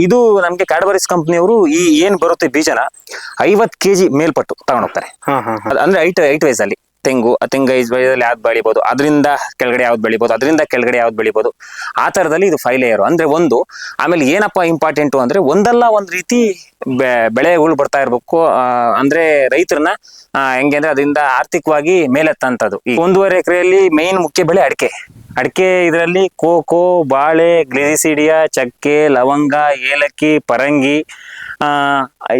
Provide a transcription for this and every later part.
ಇದು ನಮ್ಗೆ ಕ್ಯಾಡ್ಬರೀಸ್ ಕಂಪ್ನಿಯವರು ಈ ಏನ್ ಬರುತ್ತೆ ಬೀಜನ 50 kg ಮೇಲ್ಪಟ್ಟು ತಗೊಂಡೋಗ್ತಾರೆ. ಅಂದ್ರೆ ಐಟ್ ವೈಸ್ ಅಲ್ಲಿ ತೆಂಗು ವಯಸ್ಸಲ್ಲಿ ಯಾವ್ದು ಬೆಳಿಬಹುದು, ಅದರಿಂದ ಕೆಳಗಡೆ ಯಾವ್ದು ಬೆಳಿಬಹುದು, ಅದರಿಂದ ಕೆಳಗಡೆ ಯಾವ್ದು ಬೆಳಿಬಹುದು, ಆ ತರದಲ್ಲಿ ಇದು 5 ಲೇಯರ್ ಅಂದ್ರೆ ಒಂದು. ಆಮೇಲೆ ಏನಪ್ಪಾ ಇಂಪಾರ್ಟೆಂಟು ಅಂದ್ರೆ ಒಂದಲ್ಲ ಒಂದ್ ರೀತಿ ಬೆಳೆಗಳು ಬರ್ತಾ ಇರ್ಬೇಕು. ಅಂದ್ರೆ ರೈತರನ್ನ ಹೆಂಗೆ ಅಂದ್ರೆ ಅದರಿಂದ ಆರ್ಥಿಕವಾಗಿ ಮೇಲೆತ್ತಂತದ್ದು. ಈ 1.5 ಎಕರೆಯಲ್ಲಿ ಮೇನ್ ಮುಖ್ಯ ಬೆಳೆ ಅಡಿಕೆ. ಇದರಲ್ಲಿ ಕೋಕೋ, ಬಾಳೆ, ಗ್ಲಿಸಿಡಿಯಾ, ಚಕ್ಕೆ, ಲವಂಗ, ಏಲಕ್ಕಿ, ಪರಂಗಿ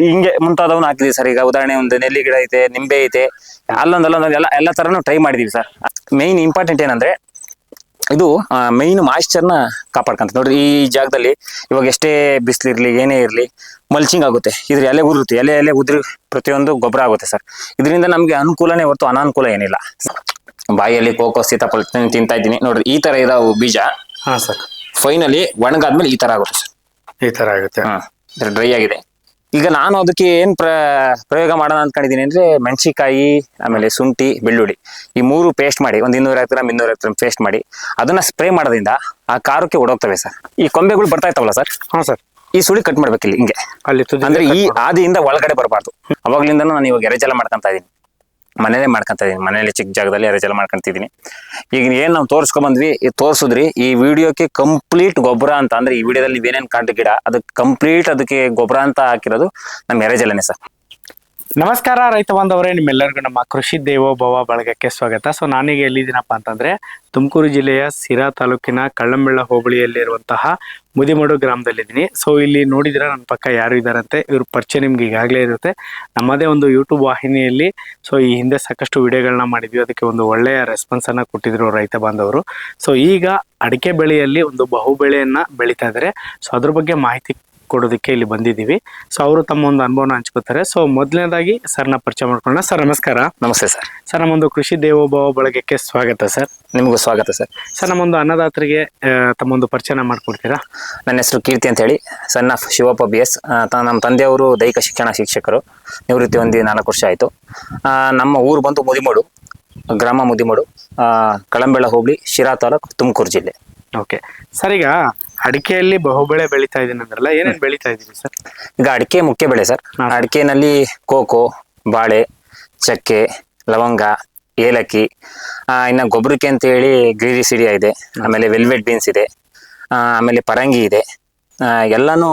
ಹಿಂಗೆ ಮುಂತಾದವನ್ನ ಹಾಕಿದೀವಿ ಸರ್. ಈಗ ಉದಾಹರಣೆ ಒಂದು ನೆಲ್ಲಿ ಗಿಡ ಐತೆ, ನಿಂಬೆ ಐತೆ, ಅಲ್ಲೊಂದು ಎಲ್ಲ ತರನು ಟ್ರೈ ಮಾಡಿದೀವಿ ಸರ್. ಮೇನ್ ಇಂಪಾರ್ಟೆಂಟ್ ಏನಂದ್ರೆ ಇದು ಮೈನ್ ಮಾಯಿಶ್ಚರ್ನ ಕಾಪಾಡ್ಕಂತ. ನೋಡ್ರಿ ಈ ಜಾಗದಲ್ಲಿ ಇವಾಗ ಎಷ್ಟೇ ಬಿಸಿಲಿರ್ಲಿ ಏನೇ ಇರ್ಲಿ ಮಲ್ಚಿಂಗ್ ಆಗುತ್ತೆ. ಇದ್ರ ಎಲೆ ಉದುರುತ್ತೆ, ಎಲೆ ಉದ್ರಿ ಪ್ರತಿಯೊಂದು ಗೊಬ್ಬರ ಆಗುತ್ತೆ ಸರ್. ಇದರಿಂದ ನಮ್ಗೆ ಅನುಕೂಲನೇ ಹೊರತು ಅನಾನುಕೂಲ ಏನಿಲ್ಲ. ಬಾಯಲ್ಲಿ ಕೋಕೋ, ಸೀತಾಫಲ ತಿಂತಾ ಇದ್ದೀನಿ ನೋಡ್ರಿ, ಈ ತರ ಇರೋ ಬೀಜ ಸರ್ ಫೈನಲಿ ಒಣಗಾದ್ಮೇಲೆ ಈ ತರ ಆಗುತ್ತೆ ಸರ್. ಈ ತರ ಆಗುತ್ತೆ. ಡ್ರೈ ಆಗಿದೆ. ಈಗ ನಾನು ಅದಕ್ಕೆ ಏನ್ ಪ್ರಯೋಗ ಮಾಡೋಣ ಅನ್ಕೊಂಡಿದೀನಿ ಅಂದ್ರೆ ಮೆಣಸಿಕಾಯಿ, ಆಮೇಲೆ ಶುಂಠಿ, ಬೆಳ್ಳುಳ್ಳಿ ಈ 3 ಪೇಸ್ಟ್ ಮಾಡಿ ಒಂದು 250 ಗ್ರಾಮ್ 250 ಗ್ರಾಮ್ ಪೇಸ್ಟ್ ಮಾಡಿ ಅದನ್ನ ಸ್ಪ್ರೇ ಮಾಡೋದ್ರಿಂದ ಆ ಖಾರಕ್ಕೆ ಓಡೋಗ್ತವೆ ಸರ್. ಈ ಕೊಂಬೆಗಳು ಬರ್ತಾ ಇರ್ತಾವಲ್ಲ ಸರ್, ಸರ್ ಈ ಸುಳಿ ಕಟ್ ಮಾಡ್ಬೇಕಿಲ್ಲ ಹಿಂಗೆ ಅಲ್ಲಿ ಅಂದ್ರೆ ಈ ಆದಿಯಿಂದ ಒಳಗಡೆ ಬರಬಾರ್ದು. ಅವಾಗ್ಲಿಂದನೂ ನಾನು ಇವಾಗ ಎರೆಜಲ ಮಾಡ್ಕೊಂತ ಇದೀನಿ, ಮನೇಲಿ ಚಿಕ್ಕ ಜಾಗದಲ್ಲಿ ಎರೆಜಲ ಮಾಡ್ಕೊಂತಿದೀನಿ. ಈಗ ಏನ್ ನಾವು ತೋರ್ಸ್ಕೊಂಡ್ ಬಂದ್ವಿ, ತೋರ್ಸುದ್ರಿ ಈ ವಿಡಿಯೋಕ್ಕೆ ಕಂಪ್ಲೀಟ್ ಗೊಬ್ಬರ ಅಂತ ಅಂದ್ರೆ ಈ ವಿಡಿಯೋದಲ್ಲಿ ನೀವೇನೇನ್ ಕಾಂಟ ಗಿಡ ಅದಕ್ಕೆ ಕಂಪ್ಲೀಟ್ ಅದಕ್ಕೆ ಗೊಬ್ಬರ ಅಂತ ಹಾಕಿರೋದು ನಮ್ಮ ಎರೆಜಲನೇ ಸರ್. ನಮಸ್ಕಾರ ರೈತ ಬಾಂಧವರೇ, ನಿಮ್ಮೆಲ್ಲರಿಗೂ ನಮ್ಮ ಕೃಷಿ ದೇವೋಭವ ಬಳಗಕ್ಕೆ ಸ್ವಾಗತ. ಸೊ ನಾನೀಗ ಎಲ್ಲಿದ್ದೀನಪ್ಪ ಅಂತಂದ್ರೆ ತುಮಕೂರು ಜಿಲ್ಲೆಯ ಸಿರಾ ತಾಲೂಕಿನ ಕಳ್ಳಂಬೆಳ್ಳ ಹೋಬಳಿಯಲ್ಲಿರುವಂತಹ ಮುದಿಮಡು ಗ್ರಾಮದಲ್ಲಿದ್ದೀನಿ. ಸೊ ಇಲ್ಲಿ ನೋಡಿದ್ರೆ ನನ್ನ ಪಕ್ಕ ಯಾರು ಇದ್ದಾರಂತೆ, ಇವ್ರ ಪರಿಚಯ ನಿಮ್ಗೆ ಈಗಾಗಲೇ ಇರುತ್ತೆ. ನಮ್ಮದೇ ಒಂದು ಯೂಟ್ಯೂಬ್ ವಾಹಿನಿಯಲ್ಲಿ ಸೊ ಈ ಹಿಂದೆ ಸಾಕಷ್ಟು ವಿಡಿಯೋಗಳನ್ನ ಮಾಡಿದ್ವಿ, ಅದಕ್ಕೆ ಒಂದು ಒಳ್ಳೆಯ ರೆಸ್ಪಾನ್ಸ್ ಅನ್ನ ಕೊಟ್ಟಿದ್ರು ರೈತ ಬಾಂಧವರು. ಸೊ ಈಗ ಅಡಿಕೆ ಬೆಳೆಯಲ್ಲಿ ಒಂದು ಬಹುಬೆಳೆಯನ್ನ ಬೆಳೀತಾ ಇದ್ದಾರೆ. ಸೊ ಅದ್ರ ಬಗ್ಗೆ ಮಾಹಿತಿ ಕೊಡೋದಕ್ಕೆ ಇಲ್ಲಿ ಬಂದಿದ್ದೀವಿ. ಸೊ ಅವರು ತಮ್ಮ ಒಂದು ಅನುಭವನ ಹಂಚ್ಕೋತಾರೆ. ಸೊ ಮೊದಲನೇದಾಗಿ ಸರ್ನ ಪರಿಚಯ ಮಾಡ್ಕೊಳ್ಳೋಣ. ಸರ್ ನಮಸ್ಕಾರ. ನಮಸ್ತೆ ಸರ್. ಸರ್ ನಮ್ಮೊಂದು ಕೃಷಿ ದೇವೋಭವ ಬಳಗಕ್ಕೆ ಸ್ವಾಗತ ಸರ್. ನಿಮಗೂ ಸ್ವಾಗತ ಸರ್. ಸರ್ ನಮ್ಮೊಂದು ಅನ್ನದಾತರಿಗೆ ತಮ್ಮೊಂದು ಪರಿಚಯನ ಮಾಡ್ಕೊಡ್ತೀರಾ? ನನ್ನ ಹೆಸರು ಕೀರ್ತಿ ಅಂತ ಹೇಳಿ, ಸನ್ ಆಫ್ ಶಿವಪ್ಪ BS. ನಮ್ಮ ತಂದೆಯವರು ದೈಹಿಕ ಶಿಕ್ಷಣ ಶಿಕ್ಷಕರು, ನಿವೃತ್ತಿ ಹೊಂದಿ 4 ವರ್ಷ ಆಯಿತು. ನಮ್ಮ ಊರು ಬಂದು ಮುದಿಮಡು ಗ್ರಾಮ, ಮುದಿಮಡು, ಕಳಂಬೆಳ ಹೋಬಳಿ, ಶಿರಾ ತಾಲೂಕು, ತುಮಕೂರು ಜಿಲ್ಲೆ. ಓಕೆ ಸರ್, ಈಗ ಅಡಿಕೆಯಲ್ಲಿ ಬಹುಬೆಳೆ ಬೆಳೀತಾ ಇದೀನಿ ಅಂದ್ರಲ್ಲ, ಏನೇನು ಬೆಳೀತಾ ಇದೀವಿ ಸರ್? ಈಗ ಅಡಿಕೆ ಮುಖ್ಯ ಬೆಳೆ ಸರ್. ಅಡಿಕೆನಲ್ಲಿ ಕೋಕೋ, ಬಾಳೆ, ಚಕ್ಕೆ, ಲವಂಗ, ಏಲಕ್ಕಿ, ಇನ್ನು ಗೊಬ್ಬರಕ್ಕೆ ಅಂತ ಹೇಳಿ ಗ್ಲಿಸಿಡಿಯಾ ಇದೆ, ಆಮೇಲೆ ವೆಲ್ವೆಟ್ ಬೀನ್ಸ್ ಇದೆ, ಆಮೇಲೆ ಪರಂಗಿ ಇದೆ, ಎಲ್ಲಾನು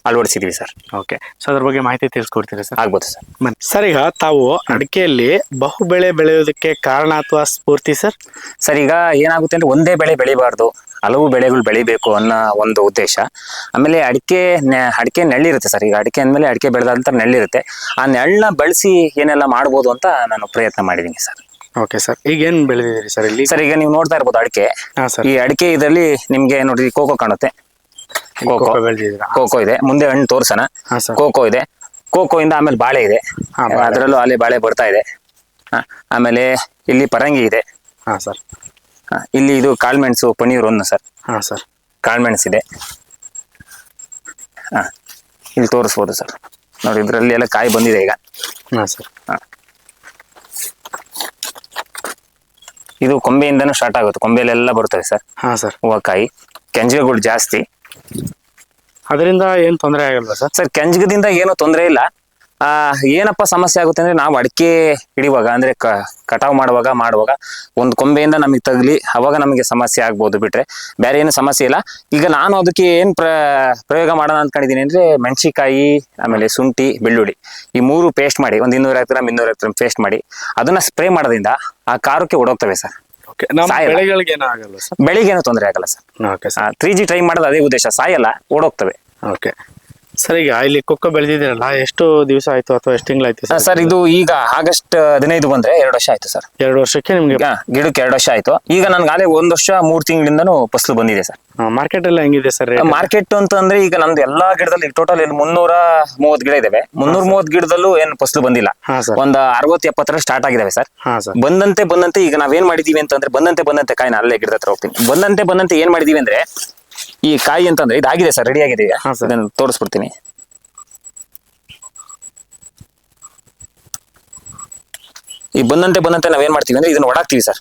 ಅಳವಡಿಸಿದೀವಿ ಸರ್. ಓಕೆ, ಸೊ ಅದ್ರ ಬಗ್ಗೆ ಮಾಹಿತಿ ತಿಳಿಸ್ಕೊಡ್ತೀರಾ ಸರ್? ಆಗ್ಬೋದು ಸರ್. ಸರ್ ಈಗ ತಾವು ಅಡಿಕೆಯಲ್ಲಿ ಬಹುಬೆಳೆ ಬೆಳೆಯೋದಕ್ಕೆ ಕಾರಣ ಅಥವಾ ಸ್ಫೂರ್ತಿ ಸರ್? ಸರ್ ಈಗ ಏನಾಗುತ್ತೆ ಅಂದ್ರೆ ಒಂದೇ ಬೆಳೆ ಬೆಳಿಬಾರ್ದು, ಹಲವು ಬೆಳೆಗಳು ಬೆಳಿಬೇಕು ಅನ್ನೋ ಒಂದು ಉದ್ದೇಶ. ಆಮೇಲೆ ಅಡಿಕೆ ನೆಳ್ಳಿರುತ್ತೆ ಸರ್. ಈಗ ಅಡಿಕೆ ಅಂದಮೇಲೆ ಅಡಿಕೆ ಬೆಳೆದಂತ ನೆಳ್ಳಿರುತ್ತೆ. ಆ ನೆಳ್ಳನ್ನ ಬಳಸಿ ಏನೆಲ್ಲ ಮಾಡ್ಬೋದು ಅಂತ ನಾನು ಪ್ರಯತ್ನ ಮಾಡಿದ್ದೀನಿ ಸರ್. ಓಕೆ ಸರ್, ಈಗ ಏನ್ ಬೆಳೆದಿದ್ದೀರಿ ಸರ್ ಇಲ್ಲಿ? ಸರ್ ಈಗ ನೀವು ನೋಡ್ತಾ ಇರ್ಬೋದು ಅಡಿಕೆ. ಈ ಅಡಿಕೆ ಇದರಲ್ಲಿ ನಿಮ್ಗೆ ನೋಡ್ರಿ ಕೋಕೋ ಕಾಣುತ್ತೆ. ಕೋಕೋ ಇದೆ, ಮುಂದೆ ಹಣ್ಣು ತೋರ್ಸೋಣ. ಕೋಕೋ ಇದೆ, ಕೋಕೋ ಇಂದ ಆಮೇಲೆ ಬಾಳೆ ಇದೆ, ಅದರಲ್ಲೂ ಅಲ್ಲಿ ಬಾಳೆ ಬರ್ತಾ ಇದೆ. ಆಮೇಲೆ ಇಲ್ಲಿ ಪರಂಗಿ ಇದೆ. ಇಲ್ಲಿ ಇದು ಕಾಳ್ಮೆಣಸು, ಪನೀರ್ ಒಂದು ಸರ್. ಕಾಳ್ಮೆಣಸು ಇದೆ. ಇಲ್ಲಿ ತೋರಿಸ್ಬೋದು ಸರ್. ನೋಡಿ ಇದ್ರಲ್ಲಿ ಎಲ್ಲ ಕಾಯಿ ಬಂದಿದೆ ಈಗ. ಇದು ಕೊಂಬೆಯಿಂದನೂ ಸ್ಟಾರ್ಟ್ ಆಗುತ್ತೆ, ಕೊಂಬೆಯಲ್ಲೆಲ್ಲ ಬರ್ತವೆ ಸರ್ ಹೂವಕಾಯಿ. ಕೆಂಜಗಳು ಜಾಸ್ತಿ, ಅದರಿಂದ ಏನ್ ತೊಂದರೆ ಆಗಲ್ವಾ ಸರ್? ಸರ್ ಕೆಂಜಗದಿಂದ ಏನೂ ತೊಂದರೆ ಇಲ್ಲ. ಏನಪ್ಪ ಸಮಸ್ಯೆ ಆಗುತ್ತೆ ಅಂದ್ರೆ ನಾವು ಅಡಿಕೆ ಹಿಡಿಯುವಾಗ ಅಂದ್ರೆ ಕಟಾವು ಮಾಡುವಾಗ ಒಂದು ಕೊಂಬೆಯಿಂದ ನಮಗೆ ತಗಲಿ, ಅವಾಗ ನಮಗೆ ಸಮಸ್ಯೆ ಆಗ್ಬೋದು, ಬಿಟ್ರೆ ಬೇರೆ ಏನು ಸಮಸ್ಯೆ ಇಲ್ಲ. ಈಗ ನಾನು ಅದಕ್ಕೆ ಏನ್ ಪ್ರಯೋಗ ಮಾಡೋಣ ಅನ್ಕೊಂಡಿದೀನಿ ಅಂದ್ರೆ ಮೆಣಸಿಕಾಯಿ, ಆಮೇಲೆ ಶುಂಠಿ, ಬೆಳ್ಳುಳ್ಳಿ ಈ 3 ಪೇಸ್ಟ್ ಮಾಡಿ ಒಂದು 250 ಗ್ರಾಮ್ 250 ಗ್ರಾಮ್ ಪೇಸ್ಟ್ ಮಾಡಿ ಅದನ್ನ ಸ್ಪ್ರೇ ಮಾಡೋದ್ರಿಂದ ಆ ಖಾರಕ್ಕೆ ಓಡೋಗ್ತವೆ ಸರ್. ಬೆಳಿಗ್ಗೇನು ತೊಂದರೆ ಆಗಲ್ಲ ಸರ್. 3G ಟ್ರೈ ಮಾಡೋದು ಅದೇ ಉದ್ದೇಶ, ಸಾಯಲ್ಲ, ಓಡೋಗ್ತವೆ. ಓಕೆ ಸರ್, ಈಗ ಇಲ್ಲಿ ಕೊಕ್ಕೋ ಬೆಳೆದಿದ್ದೀರಲ್ಲ, ಎಷ್ಟು ದಿವಸ ಆಯ್ತು ಅಥವಾ ಎಷ್ಟು ತಿಂಗಳಾಯ್ತು ಸರ್? ಸರ್ ಇದು ಈಗ ಆಗಸ್ಟ್ 15 ಬಂದ್ರೆ 2 ವರ್ಷ ಆಯ್ತು ಸರ್. 2 ವರ್ಷಕ್ಕೆ ನಿಮ್ಗೆ ಗಿಡಕ್ಕೆ 2 ವರ್ಷ ಆಯ್ತು. ಈಗ ನನ್ಗಾಲೇ 1 ವರ್ಷ 3 ತಿಂಗಳಿಂದನೂ ಫಸಲು ಬಂದಿದೆ ಸರ್. ಮಾರ್ಕೆಟ್ ಎಲ್ಲ ಹೆಂಗಿದೆ ಸರ್? ಮಾರ್ಕೆಟ್ ಅಂತಂದ್ರೆ ಈಗ ನಮ್ದು ಎಲ್ಲಾ ಗಿಡದಲ್ಲಿ ಟೋಟಲ್ 330 ಗಿಡ ಇದಾವೆ. 330 ಗಿಡದಲ್ಲೂ ಏನು ಫಸಲು ಬಂದಿಲ್ಲ. ಒಂದು 60-70 ಸ್ಟಾರ್ಟ್ ಆಗಿದಾವೆ ಸರ್. ಬಂದಂತೆ ಈಗ ನಾವೇನ್ ಮಾಡಿದೀವಿ ಅಂತಂದ್ರೆ ಬಂದಂತೆ ಕಾಯಿನ ಅಲ್ಲೇ ಗಿಡದ ಹತ್ರ ಹೋಗ್ತೀನಿ. ಬಂದಂತೆ ಏನ್ ಮಾಡಿದೀವಿ ಅಂದ್ರೆ ಈ ಕಾಯಿ ಅಂತಂದ್ರೆ ಇದಾಗಿದೆ ಸರ್, ರೆಡಿ ಆಗಿದೆ. ಇದನ್ನು ತೋರಿಸ್ಬಿಡ್ತೀನಿ. ಈಗ ಬಂದಂತೆ ನಾವೇನ್ ಮಾಡ್ತೀವಿ ಅಂದ್ರೆ ಇದನ್ನ ಒಡಾಕ್ತಿವಿ ಸರ್.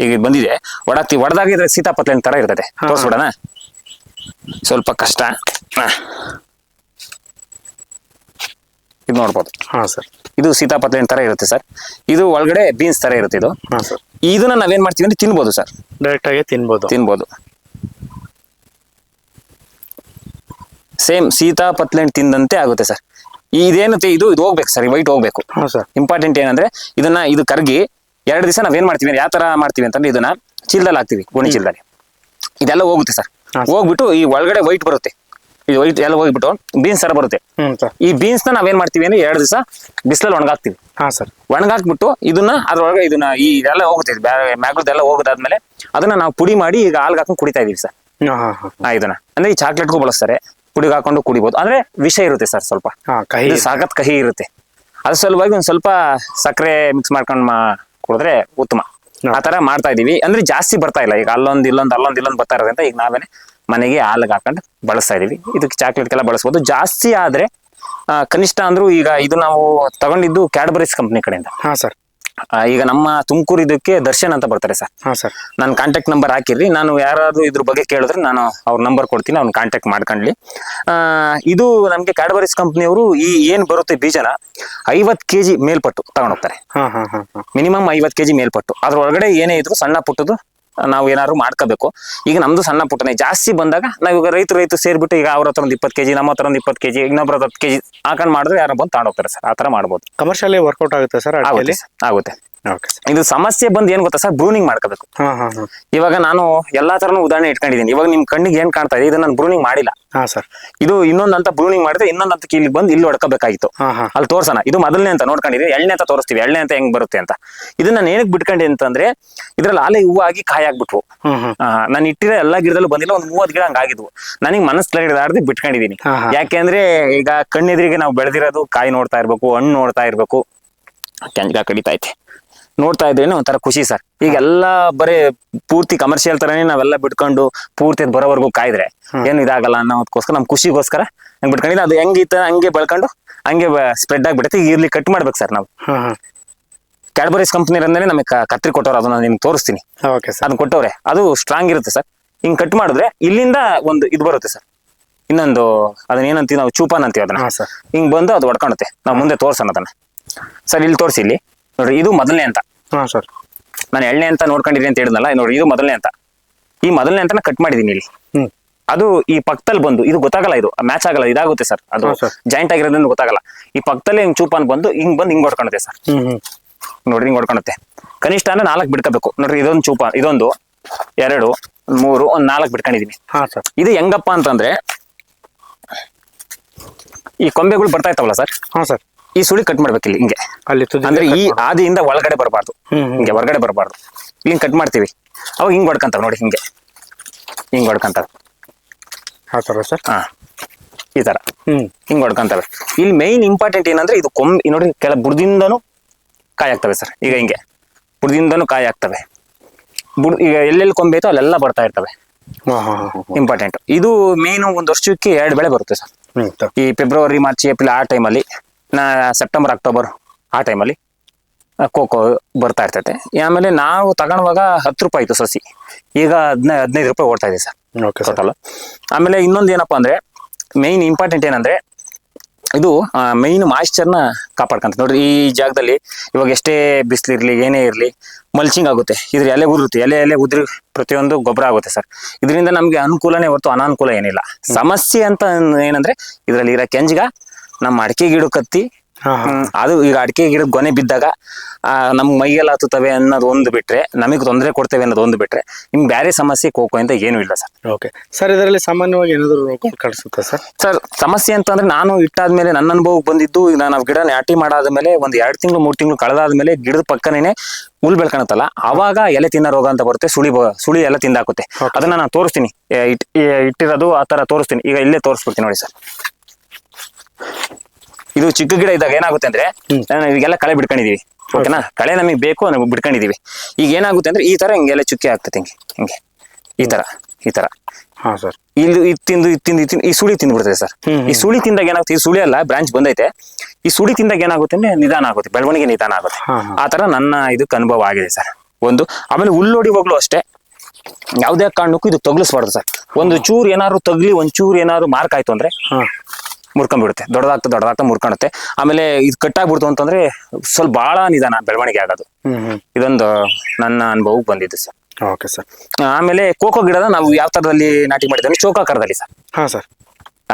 ಈಗ ಬಂದಿದೆ, ಒಡಾಕ್ತಿವಿ. ಒಡದಾಗಿದ್ರೆ ಸೀತಾಪತ್ಲೆ ತರ ಇರ್ತದೆ. ತೋರಿಸ್ಬಿಡೋಣ. ಸ್ವಲ್ಪ ಕಷ್ಟ. ಇದು ನೋಡ್ಬೋದು. ಹಾ ಸರ್. ಇದು ಸೀತಾಪತ್ರೆ ತರ ಇರುತ್ತೆ ಸರ್. ಇದು ಒಳಗಡೆ ಬೀನ್ಸ್ ತರ ಇರುತ್ತೆ ಇದು. ಹಾ ಸರ್. ಇದನ್ನ ನಾವೇನ್ ಮಾಡ್ತೀವಿ ಅಂದ್ರೆ ತಿನ್ಬೋದು ಸರ್. ಡೈರೆಕ್ಟ್ ಆಗಿ ತಿನ್ಬೋದು. ಸೇಮ್ ಸೀತಾಪತ್ಲೆ ತಿಂದಂತೆ ಆಗುತ್ತೆ ಸರ್. ಇದೇನತ್ತೆ ಇದು ಹೋಗ್ಬೇಕು ಸರ್, ವೈಟ್ ಹೋಗ್ಬೇಕು. ಹಾ ಸರ್. ಇಂಪಾರ್ಟೆಂಟ್ ಏನಂದ್ರೆ ಇದು ಕರ್ಗಿ 2 ದಿವಸ ನಾವೇನ್ ಮಾಡ್ತೀವಿ, ಯಾವ ತರ ಮಾಡ್ತೀವಿ ಅಂತಂದ್ರೆ ಇದನ್ನ ಚೀಲದಲ್ಲಿ ಹಾಕ್ತಿವಿ, ಗೋಣಿ ಚೀಲದಲ್ಲಿ. ಇದೆಲ್ಲ ಹೋಗುತ್ತೆ ಸರ್. ಹೋಗ್ಬಿಟ್ಟು ಈ ಒಳಗಡೆ ವೈಟ್ ಬರುತ್ತೆ, ಈ ವೈಟ್ ಎಲ್ಲ ಹೋಗ್ಬಿಟ್ಟು ಬೀನ್ಸ್ ತರ ಬರುತ್ತೆ. ಈ ಬೀನ್ಸ್ ನ ನಾವೇನ್ ಮಾಡ್ತೀವಿ ಅಂದ್ರೆ 2 ದಿವಸ ಬಿಸಿಲಲ್ಲಿ ಒಣಗಾಕ್ತಿವಿ. ಹಾ ಸರ್. ಒಣಗಾಕ್ಬಿಟ್ಟು ಅದ್ರೊಳಗೆ ಈ ಎಲ್ಲ ಹೋಗುತ್ತೆ, ಮ್ಯಾಗ್ಲದೆಲ್ಲ ಹೋಗೋದಾದ್ಮೇಲೆ ಅದನ್ನ ನಾವು ಪುಡಿ ಮಾಡಿ ಈಗ ಹಾಲ್ಗೆ ಹಾಕೊಂಡು ಕುಡಿತಾ ಇದೀವಿ ಸರ್. ಇದನ್ನ ಅಂದ್ರೆ ಈ ಚಾಕ್ಲೇಟ್ಗೂ ಬಳಸ್ತಾರೆ, ಪುಡಿಗೆ ಹಾಕೊಂಡು ಕುಡಿಬಹುದು. ಅಂದ್ರೆ ವಿಷ ಇರುತ್ತೆ ಸರ್, ಸ್ವಲ್ಪ ಸಾಕತ್ ಕಹಿ ಇರುತ್ತೆ. ಅದ್ರ ಸಲುವಾಗಿ ಒಂದ್ ಸ್ವಲ್ಪ ಸಕ್ಕರೆ ಮಿಕ್ಸ್ ಮಾಡ್ಕೊಂಡು ಕುಡಿದ್ರೆ ಉತ್ತಮ. ಆ ತರ ಮಾಡ್ತಾ ಇದೀವಿ. ಅಂದ್ರೆ ಜಾಸ್ತಿ ಬರ್ತಾ ಇಲ್ಲ ಈಗ, ಅಲ್ಲೊಂದ್ ಬರ್ತಾ ಇರೋದ್ರಿಂದ ಈಗ ನಾವೇನೆ ಮನೆಗೆ ಹಾಲ್ಗೆ ಹಾಕೊಂಡು ಬಳಸ್ತಾ ಇದೀವಿ. ಇದಕ್ಕೆ ಚಾಕ್ಲೇಟ್ಗೆಲ್ಲ ಬಳಸ್ಬೋದು. ಜಾಸ್ತಿ ಆದ್ರೆ ಕನಿಷ್ಠ ಅಂದ್ರೂ ಈಗ ಇದು ನಾವು ತಗೊಂಡಿದ್ದು ಕ್ಯಾಡ್ಬರೀಸ್ ಕಂಪ್ನಿ ಕಡೆಯಿಂದ. ಹಾ ಸರ್. ಈಗ ನಮ್ಮ ತುಮಕೂರು ಇದಕ್ಕೆ ದರ್ಶನ್ ಅಂತ ಬರ್ತಾರೆ ಸರ್. ಹಾ ಸರ್. ನಾನು ಕಾಂಟ್ಯಾಕ್ಟ್ ನಂಬರ್ ಹಾಕಿರ್ರಿ, ನಾನು ಯಾರಾದ್ರೂ ಇದ್ರ ಬಗ್ಗೆ ಕೇಳಿದ್ರೆ ನಾನು ಅವ್ರ ನಂಬರ್ ಕೊಡ್ತೀನಿ, ಅವ್ನ ಕಾಂಟ್ಯಾಕ್ಟ್ ಮಾಡ್ಕೊಂಡ್ಲಿ. ಇದು ನಮ್ಗೆ ಕ್ಯಾಡ್ಬರೀಸ್ ಕಂಪ್ನಿಯವರು ಏನ್ ಬರುತ್ತೆ ಬೀಜನ 50 kg ಮೇಲ್ಪಟ್ಟು ತಗೊಂಡೋಗ್ತಾರೆ. ಮಿನಿಮಮ್ 50 kg ಮೇಲ್ಪಟ್ಟು. ಅದ್ರೊಳಗಡೆ ಏನೇ ಇದ್ರು ಸಣ್ಣ ಪುಟ್ಟದು ನಾವು ಏನಾದ್ರು ಮಾಡ್ಕೋಬೇಕು. ಈಗ ನಮ್ದು ಸಣ್ಣ ಪುಟ್ಟನೆ. ಜಾಸ್ತಿ ಬಂದಾಗ ನಾವೀಗ ರೈತರು ಸೇರ್ಬಿಟ್ಟು ಈಗ ಅವ್ರ ಹತ್ರ ಒಂದು 20 kg, ನಮ್ಮ ಹತ್ರ ಒಂದು 20 kg, ಇನ್ನೊಬ್ರ 10 kg ಹಾಕೊಂಡ್ ಮಾಡಿದ್ರೆ ಯಾರು ಬಂದು ತಗೊಂಡೋಗ್ತಾರೆ ಸರ್. ಆ ತರ ಮಾಡ್ಬೋದು. ಕಮರ್ಷಿಯಲಿ ವರ್ಕೌಟ್ ಆಗುತ್ತೆ ಸರ್. ಆಗುತ್ತೆ. ಇದು ಸಮಸ್ಯೆ ಬಂದು ಏನ್ ಗೊತ್ತಾ ಸರ್, ಬ್ರೂನಿಂಗ್ ಮಾಡ್ಕೋಬೇಕು. ಇವಾಗ ನಾನು ಎಲ್ಲಾ ತರನು ಉದಾಹರಣೆ ಇಟ್ಕೊಂಡಿದ್ದೀನಿ. ಇವಾಗ ನಿಮ್ ಕಣ್ಣಿಗೆ ಏನ್ ಕಾಣ್ತಾ ಇದೆ, ಇದು ನಾನು ಬ್ರೂನಿಂಗ್ ಮಾಡಿಲ್ಲ. ಇದು ಇನ್ನೊಂದಂತ ಬ್ರೂನಿಂಗ್ ಮಾಡಿದ್ರೆ ಇನ್ನೊಂದಂತಕ್ಕೆ ಇಲ್ಲಿ ಬಂದು ಇಲ್ಲಿ ಹೊಡ್ಕೋಬೇಕಾಗಿತ್ತು. ಅಲ್ಲಿ ತೋರ್ಸೋಣ. ಇದು ಮೊದಲನೇ ಅಂತ ನೋಡ್ಕೊಂಡಿದ್ದೀನಿ, ಎಳ್ಳೆ ಅಂತ ತೋರಿಸ್ತೀವಿ, ಎಳ್ಳೆ ಅಂತ ಹೆಂಗ್ ಬರುತ್ತೆ ಅಂತ. ಇದನ್ನ ನಾನು ಏನಕ್ಕೆ ಬಿಟ್ಕೊಂಡೆ ಅಂತಂದ್ರೆ ಇದ್ರಲ್ಲಿ ಆಲೆ ಹೂವು ಆಗಿ ಕಾಯಿ ಆಗ್ಬಿಟ್ವು. ನಾನು ಇಟ್ಟಿರೋ ಎಲ್ಲಾ ಗಿಡದಲ್ಲೂ ಬಂದಿಲ್ಲ, ಒಂದು 30 ಗಿಡ ಹಂಗಾಗಿದ್ವು. ನನಗೆ ಮನಸ್ಸಲ್ಲಿ ಬಿಟ್ಕೊಂಡಿದೀನಿ. ಯಾಕೆಂದ್ರೆ ಈಗ ಕಣ್ಣೆದ್ರಿಗೆ ನಾವು ಬೆಳೆದಿರೋದು ಕಾಯಿ ನೋಡ್ತಾ ಇರ್ಬೇಕು, ಹಣ್ಣು ನೋಡ್ತಾ ಇರ್ಬೇಕು. ಕೆಂಜಗ ಕಡಿತಾ ಐತೆ, ನೋಡ್ತಾ ಇದ್ರೇನೆ ಒಂಥರ ಖುಷಿ ಸರ್. ಈಗೆಲ್ಲ ಬರೀ ಪೂರ್ತಿ ಕಮರ್ಷಿಯಲ್ ತರನೇ ನಾವೆಲ್ಲ ಬಿಟ್ಕೊಂಡು ಪೂರ್ತಿ ಬರೋವರೆಗೂ ಕಾಯ್ದ್ರೆ ಏನು ಇದಾಗಲ್ಲ ಅನ್ನೋದಕ್ಕೋಸ್ಕರ, ನಮ್ ಖುಷಿಗೋಸ್ಕರ ಹಂಗೆ ಬಿಟ್ಕೊಂಡಿಲ್ಲ. ಅದು ಹೆಂಗಿತ್ತ ಹಂಗೆ ಬೆಳ್ಕೊಂಡು ಹಂಗೆ ಸ್ಪ್ರೆಡ್ ಆಗ್ಬಿಡುತ್ತೆ. ಈಗ ಇಲ್ಲಿ ಕಟ್ ಮಾಡ್ಬೇಕು ಸರ್ ನಾವು. ಕ್ಯಾಡ್ಬರೀಸ್ ಕಂಪ್ನಿ ಅಂದ್ರೆ ನಮಗೆ ಕತ್ರಿ ಕೊಟ್ಟವ್ರು, ಅದನ್ನ ನಿಮ್ಗೆ ತೋರಿಸ್ತೀನಿ. ಅದನ್ನ ಕೊಟ್ಟವ್ರೆ, ಅದು ಸ್ಟ್ರಾಂಗ್ ಇರುತ್ತೆ ಸರ್. ಹಿಂಗ್ ಕಟ್ ಮಾಡಿದ್ರೆ ಇಲ್ಲಿಂದ ಒಂದು ಇದು ಬರುತ್ತೆ ಸರ್. ಇನ್ನೊಂದು ಅದನ್ನ ಏನಂತೀವಿ ನಾವು, ಚೂಪಾನ್ ಅಂತೀವಿ ಅದನ್ನ. ಹಿಂಗ್ ಬಂದು ಅದು ಹೊಡ್ಕೊಳುತ್ತೆ. ನಾವು ಮುಂದೆ ತೋರ್ಸೋಣ ಅದನ್ನ ಸರ್. ಇಲ್ಲಿ ತೋರಿಸಿ, ಇಲ್ಲಿ ನೋಡ್ರಿ, ಇದು ಮೊದಲನೇ ಅಂತ. ನಾನು ಎಳ್ಳೆ ಅಂತ ನೋಡ್ಕೊಂಡಿದ್ದೀನಿ ಅಂತ ಹೇಳಿದ್ನಲ್ಲ, ನೋಡಿ ಇದು ಮೊದಲನೇ ಅಂತ. ಈ ಮೊದಲನೇ ಅಂತ ಕಟ್ ಮಾಡಿದೀನಿ ಇಲ್ಲಿ. ಅದು ಈ ಪಕ್ಕದಲ್ಲಿ ಬಂದು ಇದು ಗೊತ್ತಾಗಲ್ಲ, ಇದು ಮ್ಯಾಚ್ ಆಗಲ್ಲ, ಇದಾಗುತ್ತೆ ಸರ್. ಅದು ಜಾಯಿಂಟ್ ಆಗಿರೋದ್ರಿಂದ ಗೊತ್ತಾಗಲ್ಲ. ಈ ಪಕ್ಕದಲ್ಲಿ ಹಿಂಗ್ ಚೂಪಾನ್ ಬಂದು ಹಿಂಗ್ ಹೊಡ್ಕೊಳುತ್ತೆ ಸರ್. ನೋಡ್ರಿ ಹಿಂಗ್ ಹೊಡ್ಕೊಳುತ್ತೆ. ಕನಿಷ್ಠ ಅಂದ್ರೆ 4 ಬಿಡ್ಕೋಬೇಕು. ನೋಡ್ರಿ ಇದೊಂದು ಚೂಪಾನ್, ಇದೊಂದು 2, 3, ಒಂದು 4 ಬಿಟ್ಕೊಂಡಿದೀನಿ. ಇದು ಹೆಂಗಪ್ಪ ಅಂತಂದ್ರೆ ಈ ಕೊಂಬೆಗಳು ಬರ್ತಾ ಇರ್ತಾವಲ್ಲ ಸರ್, ಈ ಸುಳಿ ಕಟ್ ಮಾಡ್ಬೇಕು ಇಲ್ಲಿ ಹಿಂಗೆ. ಅಂದ್ರೆ ಈ ಆದಿಯಿಂದ ಒಳಗಡೆ ಬರಬಾರ್ದು, ಹಿಂಗೆ ಹೊರಗಡೆ ಬರಬಾರ್ದು. ಹಿಂಗ್ ಕಟ್ ಮಾಡ್ತೀವಿ, ಅವಾಗ ಹಿಂಗ್ ಹೊಡ್ಕಂತಾವ ನೋಡಿ, ಹಿಂಗ್ ಹೊಡ್ಕಂತಾವ. ಈ ತರ ಹಿಂಗ್ ಹೊಡ್ಕಂತವೆ. ಇಲ್ಲಿ ಮೈನ್ ಇಂಪಾರ್ಟೆಂಟ್ ಏನಂದ್ರೆ ಇದು ಕೊಂಬೆ ನೋಡಿ, ಕೆಲ ಬುಡದಿಂದನೂ ಕಾಯಿ ಆಗ್ತವೆ ಸರ್. ಈಗ ಹಿಂಗೆ ಬುಡದಿಂದನೂ ಕಾಯಿ ಆಗ್ತವೆ. ಈಗ ಎಲ್ಲೆಲ್ಲಿ ಕೊಂಬೆ ಐತೋ ಅಲ್ಲೆಲ್ಲ ಬರ್ತಾ ಇರ್ತವೆ. ಇಂಪಾರ್ಟೆಂಟ್. ಇದು ಮೇನು ಒಂದು ವರ್ಷಕ್ಕೆ 2 ಬೆಳೆ ಬರುತ್ತೆ ಸರ್. ಈ ಫೆಬ್ರವರಿ, ಮಾರ್ಚ್, ಏಪ್ರಿಲ್ ಆ ಟೈಮಲ್ಲಿ, ಸೆಪ್ಟೆಂಬರ್, ಅಕ್ಟೋಬರ್ ಆ ಟೈಮಲ್ಲಿ ಕೋಕೋ ಬರ್ತಾ ಇರ್ತೈತೆ. ಆಮೇಲೆ ನಾವು ತಗೊಳುವಾಗ 10 ರೂಪಾಯಿ ಇತ್ತು ಸಸಿ, ಈಗ 15 ರೂಪಾಯಿ ಓಡ್ತಾ ಇದೆ ಸರ್ ಟೋಟಲ್. ಆಮೇಲೆ ಇನ್ನೊಂದು ಏನಪ್ಪಾ ಅಂದ್ರೆ ಮೈನ್ ಇಂಪಾರ್ಟೆಂಟ್ ಏನಂದ್ರೆ ಇದು ಮೈನ್ ಮಾಯಿಶ್ಚರ್ನ ಕಾಪಾಡ್ಕಂತ. ನೋಡ್ರಿ ಈ ಜಾಗದಲ್ಲಿ ಇವಾಗ ಎಷ್ಟೇ ಬಿಸಿಲಿರ್ಲಿ ಏನೇ ಇರ್ಲಿ ಮಲ್ಚಿಂಗ್ ಆಗುತ್ತೆ. ಇದ್ರ ಎಲೆ ಉದುರುತ್ತೆ, ಎಲೆ ಉದ್ರಿ ಪ್ರತಿಯೊಂದು ಗೊಬ್ಬರ ಆಗುತ್ತೆ ಸರ್. ಇದರಿಂದ ನಮ್ಗೆ ಅನುಕೂಲನೇ ಹೊರತು ಅನಾನುಕೂಲ ಏನಿಲ್ಲ. ಸಮಸ್ಯೆ ಅಂತ ಏನಂದ್ರೆ ಇದ್ರಲ್ಲಿ ಇರೋ ಕೆಂಜ್ಗ ನಮ್ಮ ಅಡಿಕೆ ಗಿಡ ಕತ್ತಿ, ಅದು ಈಗ ಅಡಿಕೆ ಗಿಡದ ಗೊನೆ ಬಿದ್ದಾಗ ನಮ್ಗೆ ಮೈಗೆಲ್ಲ ಹತ್ತುತ್ತವೆ ಅನ್ನೋದು ಒಂದು ಬಿಟ್ರೆ, ನಮಗೆ ತೊಂದರೆ ಕೊಡ್ತೇವೆ ಅನ್ನೋದು ಒಂದು ಬಿಟ್ರೆ, ನಿಮ್ಗೆ ಬೇರೆ ಸಮಸ್ಯೆ ಕೋಕೋ ಅಂತ ಏನೂ ಇಲ್ಲ ಸರ್. ಸರ್, ಇದರಲ್ಲಿ ಸಾಮಾನ್ಯವಾಗಿ ಏನಾದ್ರು ರೋಗ ಕಾಣಿಸುತ್ತೆ ಸರ್? ಸಮಸ್ಯೆ ಅಂತಂದ್ರೆ ನಾನು ಇಟ್ಟಾದ್ಮೇಲೆ ನನ್ನ ಅನುಭವಕ್ಕೆ ಬಂದಿದ್ದು, ಈಗ ನಾವು ಗಿಡ ನಾಟಿ ಮಾಡಾದ್ಮೇಲೆ ಒಂದು 2 ತಿಂಗಳು 3 ತಿಂಗಳು ಕಳೆದಾದ್ಮೇಲೆ ಗಿಡದ ಪಕ್ಕನೇನೆ ಹುಲ್ ಬೆಳ್ಕೊಳತ್ತಲ್ಲ, ಅವಾಗ ಎಲೆ ತಿನ್ನೋ ರೋಗ ಅಂತ ಬರುತ್ತೆ. ಸುಳಿ ಎಲ್ಲ ತಿಂದಾಕುತ್ತೆ. ಅದನ್ನ ನಾನು ತೋರಿಸ್ತೀನಿ, ಇಟ್ಟಿರೋದು ಆ ತರ ತೋರಿಸ್ತೀನಿ. ಈಗ ಇಲ್ಲೇ ತೋರಿಸ್ಬಿಡ್ತೀನಿ ನೋಡಿ ಸರ್. ಇದು ಚಿಕ್ಕ ಗಿಡ ಇದ್ದಾಗ ಏನಾಗುತ್ತೆ ಅಂದ್ರೆ ಈಗೆಲ್ಲ ಕಳೆ ಬಿಡ್ಕೊಂಡಿದೀವಿ, ಓಕೆನಾ? ಕಳೆ ನಮಗೆ ಬೇಕು, ನಾವು ಬಿಡ್ಕೊಂಡಿದೀವಿ. ಈಗ ಏನಾಗುತ್ತೆ ಅಂದ್ರೆ ಈ ತರ ಹಿಂಗೆಲ್ಲ ಚುಕ್ಕೆ ಆಗ್ತದೆ, ಹಿಂಗೆ ಈ ತರ. ಇಲ್ಲಿ ತಿಂದು ಈ ಸುಳಿ ತಿಂದ್ಬಿಡ್ತದೆ ಸರ್. ಈ ಸುಳಿ ತಿಂದಾಗ ಏನಾಗುತ್ತೆ, ಈ ಸುಳಿ ಅಲ್ಲ ಬ್ರಾಂಚ್ ಬಂದೈತೆ, ಈ ಸುಳಿ ತಿಂದಾಗ ಏನಾಗುತ್ತೆ ಅಂದ್ರೆ ನಿಧಾನ ಆಗುತ್ತೆ, ಬೆಳವಣಿಗೆ ನಿಧಾನ ಆಗುತ್ತೆ. ಆ ತರ ನನ್ನ ಇದಕ್ಕೆ ಅನುಭವ ಆಗಿದೆ ಸರ್. ಒಂದು ಆಮೇಲೆ ಹುಲ್ಲೊಡಿ ಹೋಗ್ಲು ಅಷ್ಟೇ, ಯಾವುದೇ ಕಾರಣಕ್ಕೂ ಇದು ತಗ್ಲಿಸ್ಬಾರ್ದು ಸರ್. ಒಂದು ಚೂರು ಏನಾದ್ರು ತಗ್ಲಿ, ಒಂದ್ ಚೂರು ಏನಾದ್ರು ಮಾರ್ಕ್ ಆಯ್ತು ಅಂದ್ರೆ ಮುರ್ಕೊಂಡ್ಬಿಡುತ್ತೆ, ದೊಡ್ಡದಾಗ್ತಾ ಮುರ್ಕೊಳುತ್ತೆ. ಆಮೇಲೆ ಇದು ಕಟ್ಟಾಗ್ಬಿಡ್ತು ಅಂತಂದ್ರೆ ಸ್ವಲ್ಪ ಬಹಳ ನಿಧಾನ ಬೆಳವಣಿಗೆ ಆಗೋದು. ಇದೊಂದು ನನ್ನ ಅನುಭವಕ್ಕೆ ಬಂದಿದ್ದು ಸರ್. Okay sir. ಆಮೇಲೆ ಕೋಕೋ ಗಿಡದ ನಾವು ಯಾವ ತರದಲ್ಲಿ ನಾಟಿ ಮಾಡಿದ್ವಿ, ಚೌಕಾಕಾರದಲ್ಲಿ ಸರ್. ಹಾ ಸರ್.